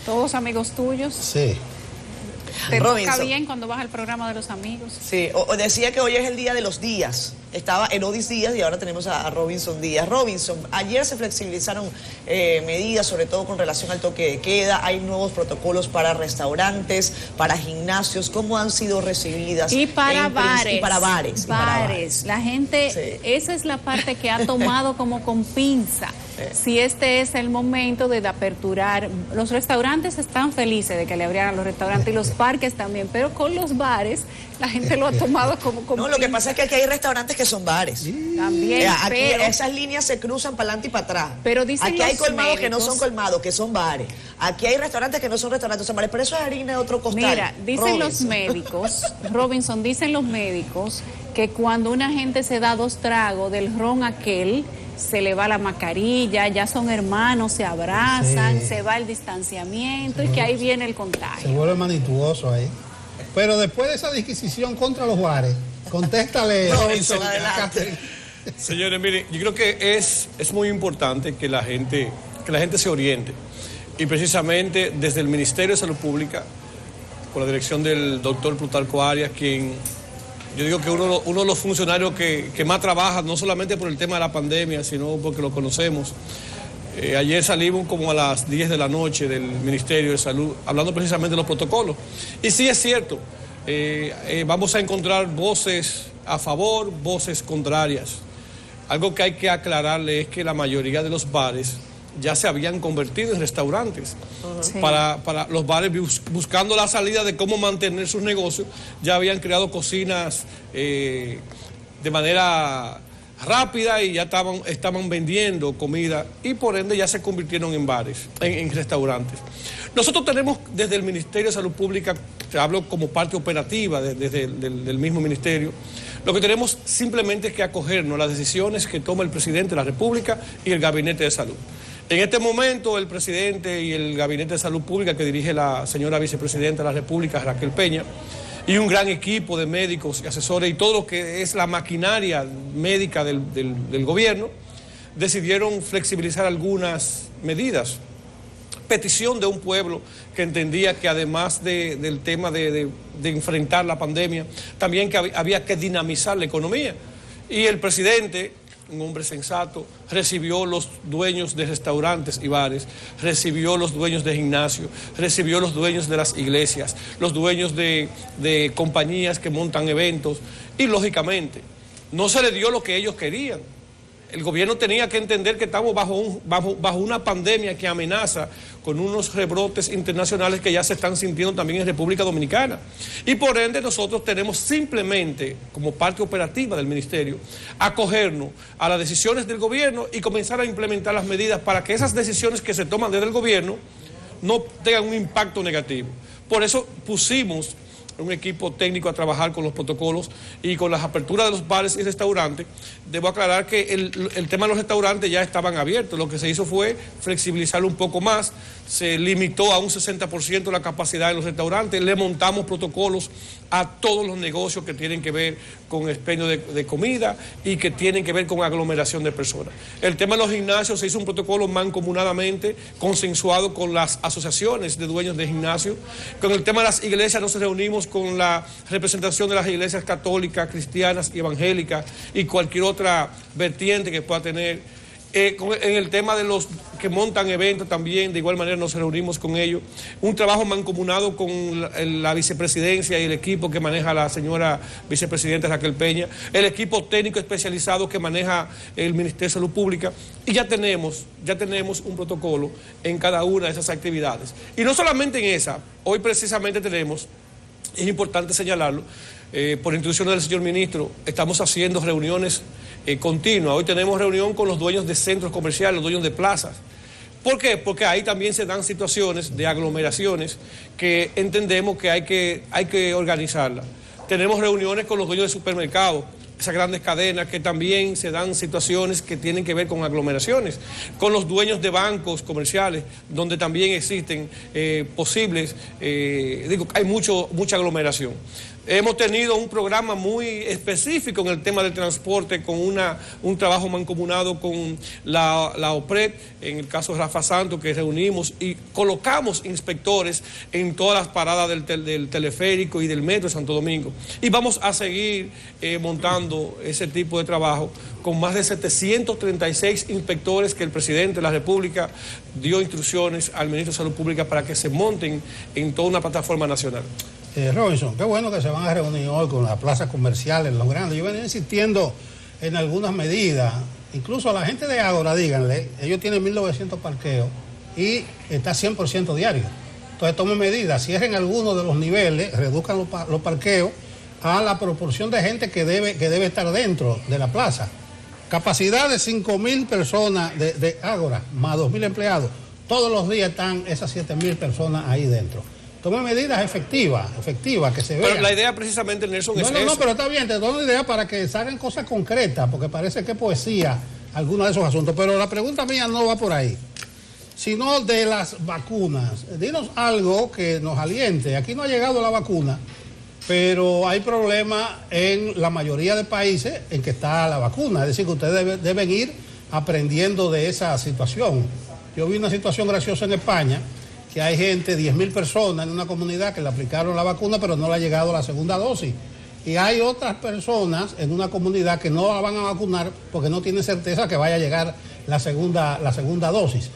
¿Todos amigos tuyos? Sí. ¿Te toca bien cuando vas al programa de los amigos? Sí, o decía que hoy es el día de los días. Estaba Herodis Díaz y ahora tenemos a Robinson Díaz. Robinson, ayer se flexibilizaron medidas, sobre todo con relación al toque de queda. Hay nuevos protocolos para restaurantes, para gimnasios. ¿Cómo han sido recibidas? Y para bares. Y para bares. La gente, sí. Esa es la parte que ha tomado como con pinza. si este es el momento de aperturar. Los restaurantes están felices de que le abrieran los restaurantes y los parques también, pero con los bares la gente lo ha tomado como no, lo que pasa es que aquí hay restaurantes que son bares. También, aquí pero esas líneas se cruzan para adelante y para atrás. Pero dicen aquí hay los colmados médicos, que no son colmados, que son bares. Aquí hay restaurantes que no son restaurantes, son bares, pero eso es harina de otro costal. Mira, dicen los médicos, Robinson, dicen los médicos que cuando una gente se da 2 tragos del ron aquel, se le va la mascarilla, ya son hermanos, se abrazan, se va el distanciamiento y que ahí viene el contagio. Se vuelve manituoso ahí. Pero después de esa disquisición contra los bares, contéstale. Robinson, adelante. Señores, miren, yo creo que es muy importante que la gente se oriente. Y precisamente desde el Ministerio de Salud Pública, con la dirección del doctor Plutarco Arias, quien yo digo que uno de los funcionarios que más trabaja, no solamente por el tema de la pandemia, sino porque lo conocemos. Ayer salimos como a las 10 de la noche del Ministerio de Salud, hablando precisamente de los protocolos. Y sí es cierto, vamos a encontrar voces a favor, voces contrarias. Algo que hay que aclararle es que la mayoría de los bares ya se habían convertido en restaurantes. Sí. Para los bares, buscando la salida de cómo mantener sus negocios, ya habían creado cocinas de manera rápida y ya estaban vendiendo comida y por ende ya se convirtieron en bares, en restaurantes. Nosotros tenemos desde el Ministerio de Salud Pública, te hablo como parte operativa desde el mismo ministerio, lo que tenemos simplemente es que acogernos a las decisiones que toma el presidente de la República y el Gabinete de Salud. En este momento, el presidente y el Gabinete de Salud Pública, que dirige la señora vicepresidenta de la República, Raquel Peña, y un gran equipo de médicos y asesores y todo lo que es la maquinaria médica del gobierno, decidieron flexibilizar algunas medidas. Petición de un pueblo que entendía que además del tema de enfrentar la pandemia, también que había que dinamizar la economía. Y el presidente, un hombre sensato, recibió los dueños de restaurantes y bares, recibió los dueños de gimnasios, recibió los dueños de las iglesias, los dueños de compañías que montan eventos y lógicamente no se le dio lo que ellos querían. El gobierno tenía que entender que estamos bajo una pandemia que amenaza con unos rebrotes internacionales que ya se están sintiendo también en República Dominicana. Y por ende nosotros tenemos simplemente, como parte operativa del ministerio, acogernos a las decisiones del gobierno y comenzar a implementar las medidas para que esas decisiones que se toman desde el gobierno no tengan un impacto negativo. Por eso pusimos un equipo técnico a trabajar con los protocolos y con las aperturas de los bares y restaurantes. Debo aclarar que el tema de los restaurantes ya estaban abiertos. Lo que se hizo fue flexibilizarlo un poco más. Se limitó a un 60% la capacidad de los restaurantes. Le montamos protocolos a todos los negocios que tienen que ver con expendio de comida y que tienen que ver con aglomeración de personas. El tema de los gimnasios se hizo un protocolo mancomunadamente, consensuado con las asociaciones de dueños de gimnasios. Con el tema de las iglesias nos reunimos con la representación de las iglesias católicas, cristianas y evangélicas y cualquier otra vertiente que pueda tener. En el tema de los que montan eventos también, de igual manera nos reunimos con ellos. Un trabajo mancomunado con la vicepresidencia y el equipo que maneja la señora vicepresidenta Raquel Peña, el equipo técnico especializado que maneja el Ministerio de Salud Pública, y ya tenemos un protocolo en cada una de esas actividades. Y no solamente en esa, hoy precisamente tenemos, es importante señalarlo, por instrucción del señor ministro, estamos haciendo reuniones continuas. Hoy tenemos reunión con los dueños de centros comerciales, los dueños de plazas. ¿Por qué? Porque ahí también se dan situaciones de aglomeraciones que entendemos que hay que organizarlas. Tenemos reuniones con los dueños de supermercados, esas grandes cadenas que también se dan situaciones que tienen que ver con aglomeraciones, con los dueños de bancos comerciales, donde también existen posibles, hay mucha aglomeración. Hemos tenido un programa muy específico en el tema del transporte con un trabajo mancomunado con la OPRED, en el caso de Rafa Santos, que reunimos y colocamos inspectores en todas las paradas del teleférico y del metro de Santo Domingo. Y vamos a seguir montando ese tipo de trabajo con más de 736 inspectores que el presidente de la República dio instrucciones al ministro de Salud Pública para que se monten en toda una plataforma nacional. Robinson, qué bueno que se van a reunir hoy con las plazas comerciales, los grandes. Yo venía insistiendo en algunas medidas Incluso a la gente de Ágora, díganle, ellos tienen 1.900 parqueos y está 100% diario. Entonces tomen medidas, cierren algunos de los niveles, reduzcan los parqueos a la proporción de gente que debe estar dentro de la plaza. Capacidad de 5.000 personas de Ágora, más 2.000 empleados. Todos los días están esas 7.000 personas ahí dentro. Tomen medidas efectivas que se vean. Pero la idea precisamente, Nelson, es eso. No, pero está bien, te doy una idea para que salgan cosas concretas, porque parece que es poesía algunos de esos asuntos. Pero la pregunta mía no va por ahí, sino de las vacunas. Dinos algo que nos aliente. Aquí no ha llegado la vacuna, pero hay problemas en la mayoría de países en que está la vacuna. Es decir, que ustedes deben ir aprendiendo de esa situación. Yo vi una situación graciosa en España, que hay gente, 10.000 personas en una comunidad que le aplicaron la vacuna, pero no le ha llegado la segunda dosis. Y hay otras personas en una comunidad que no la van a vacunar porque no tienen certeza que vaya a llegar la segunda dosis.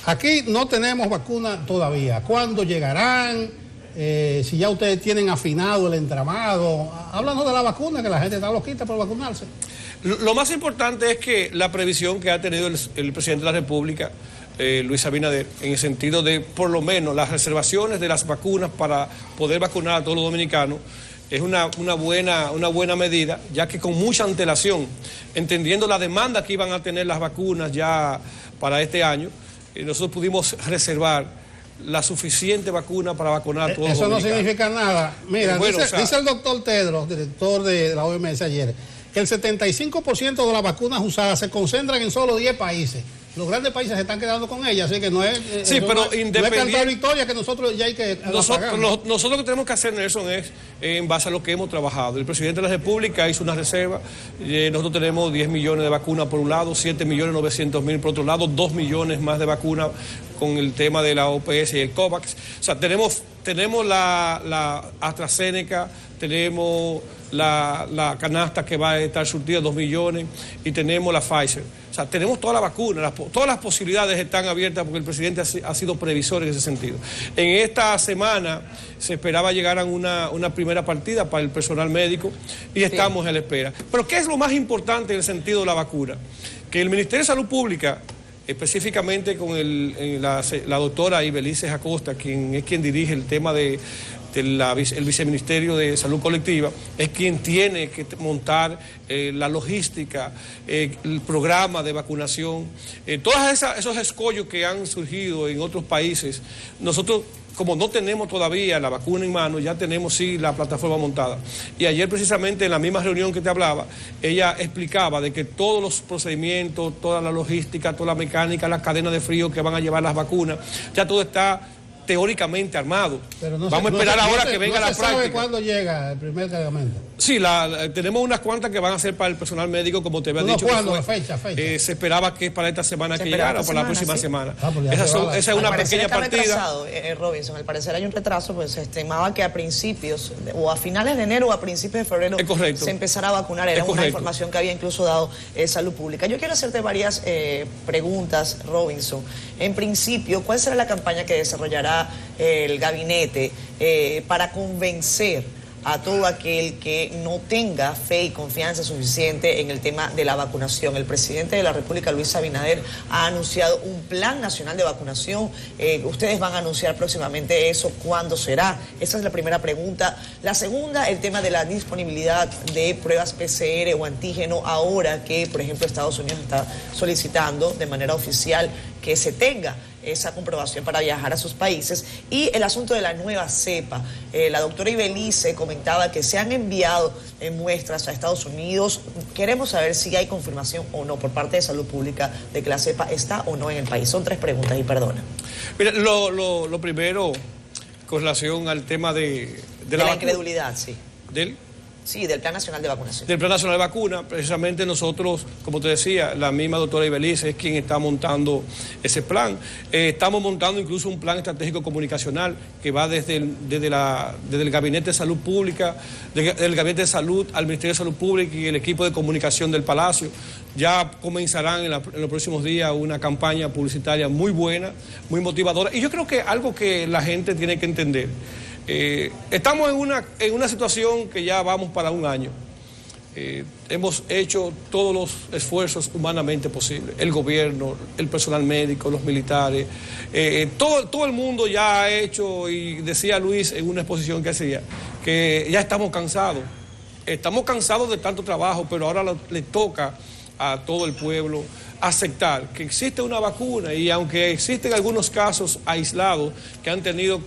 Aquí no tenemos vacuna todavía. ¿Cuándo llegarán? Si ya ustedes tienen afinado el entramado. Háblanos de la vacuna, que la gente está loquita por vacunarse. Lo más importante es que la previsión que ha tenido el presidente de la República, Luis Abinader, en el sentido de por lo menos las reservaciones de las vacunas para poder vacunar a todos los dominicanos, es una buena medida, ya que con mucha antelación, entendiendo la demanda que iban a tener las vacunas ya para este año, nosotros pudimos reservar la suficiente vacuna para vacunar a todos los dominicanos. Eso no significa nada. Mira, dice el doctor Tedros, director de la OMS ayer, que el 75% de las vacunas usadas se concentran en solo 10 países. Los grandes países se están quedando con ellas, así que no es... Sí, pero no es cantar victoria, que nosotros ya hay que... Nosotros lo que tenemos que hacer, Nelson, es en base a lo que hemos trabajado. El presidente de la República hizo una reserva. Nosotros tenemos 10 millones de vacunas por un lado, 7.900.000 por otro lado, 2 millones más de vacunas con el tema de la OPS y el COVAX. O sea, tenemos la AstraZeneca, tenemos la canasta que va a estar surtida, 2 millones, y tenemos la Pfizer. O sea, tenemos toda la vacuna, todas las posibilidades están abiertas porque el presidente ha sido previsor en ese sentido. En esta semana se esperaba llegar a una primera partida para el personal médico y estamos a la espera. Pero ¿qué es lo más importante en el sentido de la vacuna? Que el Ministerio de Salud Pública, específicamente con la doctora Ibelices Acosta, quien dirige el tema el Viceministerio de Salud Colectiva, es quien tiene que montar la logística, el programa de vacunación, todos esos escollos que han surgido en otros países. Nosotros, como no tenemos todavía la vacuna en mano, ya tenemos sí la plataforma montada. Y ayer precisamente en la misma reunión que te hablaba, ella explicaba de que todos los procedimientos, toda la logística, toda la mecánica, las cadenas de frío que van a llevar las vacunas, ya todo está teóricamente armado. Vamos a esperar ahora que venga la práctica. ¿No se sabe cuándo llega el primer cargamento? Sí, tenemos unas cuantas que van a ser para el personal médico, como te había dicho. ¿Cuándo? Fecha. Se esperaba que es para esta semana que llegara o para la próxima semana. Esa es una pequeña partida. Robinson, al parecer hay un retraso, pues se estimaba que a principios o a finales de enero o a principios de febrero se empezara a vacunar. Era una información que había incluso dado Salud Pública. Yo quiero hacerte varias preguntas, Robinson. En principio, ¿cuál será la campaña que desarrollará el gabinete para convencer a todo aquel que no tenga fe y confianza suficiente en el tema de la vacunación? El presidente de la República, Luis Abinader, ha anunciado un plan nacional de vacunación. Ustedes van a anunciar próximamente eso. ¿Cuándo será? Esa es la primera pregunta. La segunda, el tema de la disponibilidad de pruebas PCR o antígeno, ahora que, por ejemplo, Estados Unidos está solicitando de manera oficial que se tenga esa comprobación para viajar a sus países. Y el asunto de la nueva cepa. La doctora Ibelice comentaba que se han enviado muestras a Estados Unidos. Queremos saber si hay confirmación o no por parte de Salud Pública de que la cepa está o no en el país. Son 3 preguntas y perdona. Mira, lo primero, con relación al tema de la incredulidad, sí. Sí, del Plan Nacional de Vacunación. Del Plan Nacional de Vacuna, precisamente nosotros, como te decía, la misma doctora Ibelice es quien está montando ese plan. Estamos montando incluso un plan estratégico comunicacional que va desde el Gabinete de Salud Pública, del Gabinete de Salud al Ministerio de Salud Pública y el equipo de comunicación del Palacio. Ya comenzarán en los próximos días una campaña publicitaria muy buena, muy motivadora. Y yo creo que algo que la gente tiene que entender. Estamos en una situación que ya vamos para un año. hemos hecho todos los esfuerzos humanamente posibles. El gobierno, el personal médico, los militares, todo el mundo ya ha hecho, y decía Luis en una exposición que hacía, que ya estamos cansados. Estamos cansados de tanto trabajo, pero ahora le toca a todo el pueblo aceptar que existe una vacuna, y aunque existen algunos casos aislados que han tenido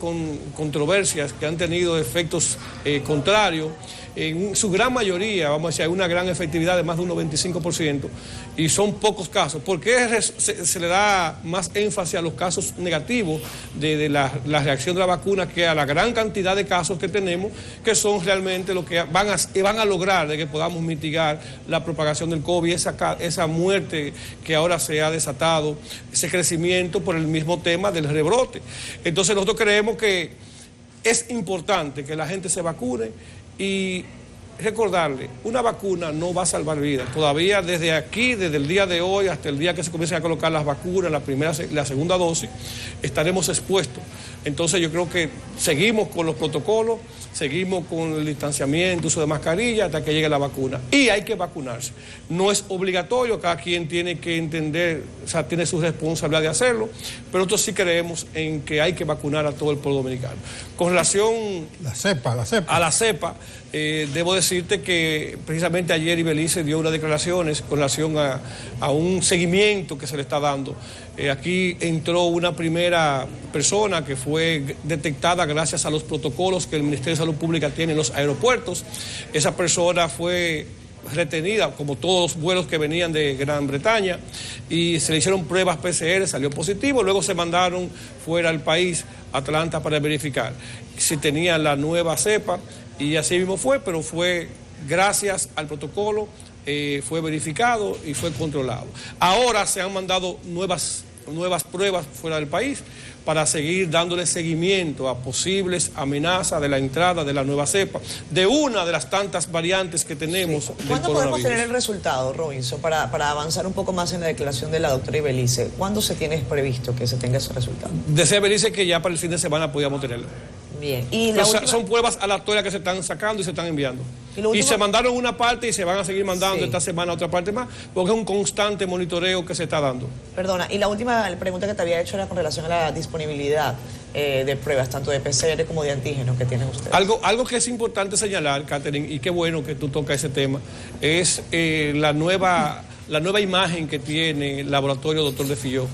controversias, que han tenido efectos contrarios, en su gran mayoría, vamos a decir, hay una gran efectividad de más de un 95%, y son pocos casos. ¿Por qué se le da más énfasis a los casos negativos de la reacción de la vacuna que a la gran cantidad de casos que tenemos, que son realmente lo que van a lograr de que podamos mitigar la propagación del COVID, esa muerte que ahora se ha desatado, ese crecimiento por el mismo tema del rebrote? Entonces nosotros creemos que es importante que la gente se vacune, y recordarle, una vacuna no va a salvar vidas. Todavía desde el día de hoy hasta el día que se comiencen a colocar las vacunas, la primera y la segunda dosis, estaremos expuestos. Entonces yo creo que seguimos con los protocolos, seguimos con el distanciamiento, uso de mascarilla hasta que llegue la vacuna. Y hay que vacunarse. No es obligatorio, cada quien tiene que entender, o sea, tiene su responsabilidad de hacerlo, pero nosotros sí creemos en que hay que vacunar a todo el pueblo dominicano. Con relación a la cepa, debo decirte que precisamente ayer Ibelice dio unas declaraciones con relación a un seguimiento que se le está dando. Aquí entró una primera persona que fue detectada gracias a los protocolos que el Ministerio de Salud Pública tiene en los aeropuertos. Esa persona fue retenida, como todos los vuelos que venían de Gran Bretaña, y se le hicieron pruebas PCR, salió positivo, luego se mandaron fuera del país, Atlanta, para verificar si tenía la nueva cepa, y así mismo fue, pero fue gracias al protocolo, fue verificado y fue controlado. Ahora se han mandado nuevas pruebas fuera del país para seguir dándole seguimiento a posibles amenazas de la entrada de la nueva cepa, de una de las tantas variantes que tenemos del coronavirus. ¿Cuándo podemos tener el resultado, Robinson, para avanzar un poco más en la declaración de la doctora Ibelice? ¿Cuándo se tiene previsto que se tenga ese resultado? Desea Ibelice que ya para el fin de semana podíamos tenerlo. Bien. Son pruebas aleatorias que se están sacando y se están enviando. Y se mandaron una parte y se van a seguir mandando esta semana otra parte más, porque es un constante monitoreo que se está dando. Perdona, y la última pregunta que te había hecho era con relación a la disponibilidad de pruebas, tanto de PCR como de antígenos que tienen ustedes. Algo que es importante señalar, Catherine, y qué bueno que tú tocas ese tema, es la nueva imagen que tiene el laboratorio Dr. de Filló,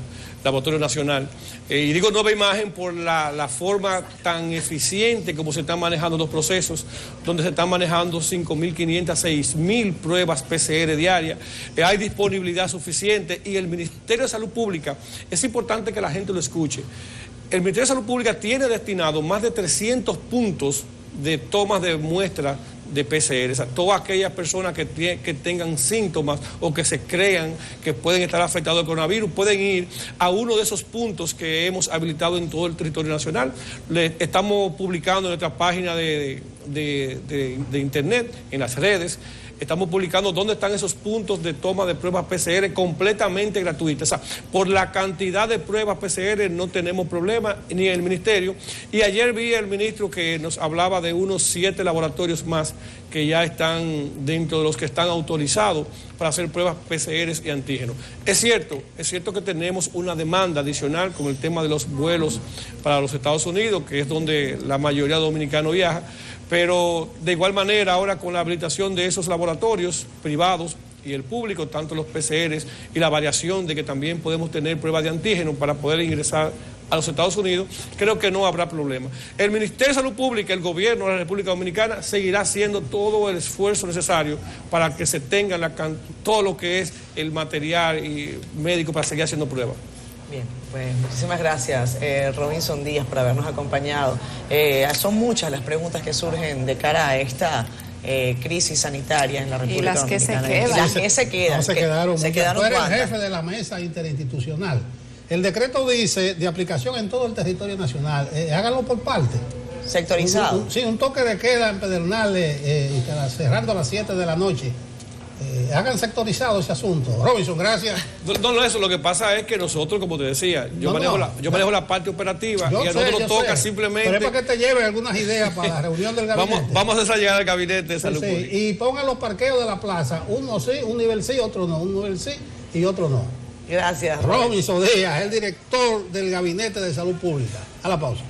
Laboratorio Nacional. Y digo nueva imagen por la forma tan eficiente como se están manejando los procesos, donde se están manejando 5.500, 6.000 pruebas PCR diarias. Hay disponibilidad suficiente, y el Ministerio de Salud Pública, es importante que la gente lo escuche, el Ministerio de Salud Pública tiene destinado más de 300 puntos de tomas de muestras de PCR, o sea, todas aquellas personas que tengan síntomas o que se crean que pueden estar afectados al coronavirus, pueden ir a uno de esos puntos que hemos habilitado en todo el territorio nacional. Estamos publicando en nuestra página de internet, en las redes, estamos publicando dónde están esos puntos de toma de pruebas PCR completamente gratuitas. O sea, por la cantidad de pruebas PCR no tenemos problema, ni el ministerio. Y ayer vi al ministro que nos hablaba de unos 7 laboratorios más que ya están dentro de los que están autorizados para hacer pruebas PCR y antígenos. Es cierto que tenemos una demanda adicional con el tema de los vuelos para los Estados Unidos, que es donde la mayoría de dominicanos viaja, pero de igual manera ahora con la habilitación de esos laboratorios privados y el público, tanto los PCRs y la variación de que también podemos tener pruebas de antígeno para poder ingresar a los Estados Unidos, creo que no habrá problema. El Ministerio de Salud Pública, el gobierno de la República Dominicana seguirá haciendo todo el esfuerzo necesario para que se tenga todo lo que es el material y médico para seguir haciendo pruebas. Bien, pues muchísimas gracias, Robinson Díaz, por habernos acompañado. Son muchas las preguntas que surgen de cara a esta crisis sanitaria en la República Dominicana. Y las que se quedan. No se quedaron. Se quedaron. Tú eres el jefe de la mesa interinstitucional. El decreto dice de aplicación en todo el territorio nacional. Háganlo por parte. Sectorizado. Sí, un toque de queda en Pedernales, cerrando a las 7 de la noche. hagan sectorizado ese asunto. Robinson, gracias. No, eso, lo que pasa es que nosotros, como te decía, yo manejo la parte operativa y a nosotros toca simplemente... Pero es para que te lleven algunas ideas para la reunión del gabinete. Vamos a desarrollar el gabinete de salud pública. Y pongan los parqueos de la plaza, uno sí, un nivel sí, otro no, un nivel sí y otro no. Gracias. Robinson Díaz, el director del Gabinete de Salud Pública. A la pausa.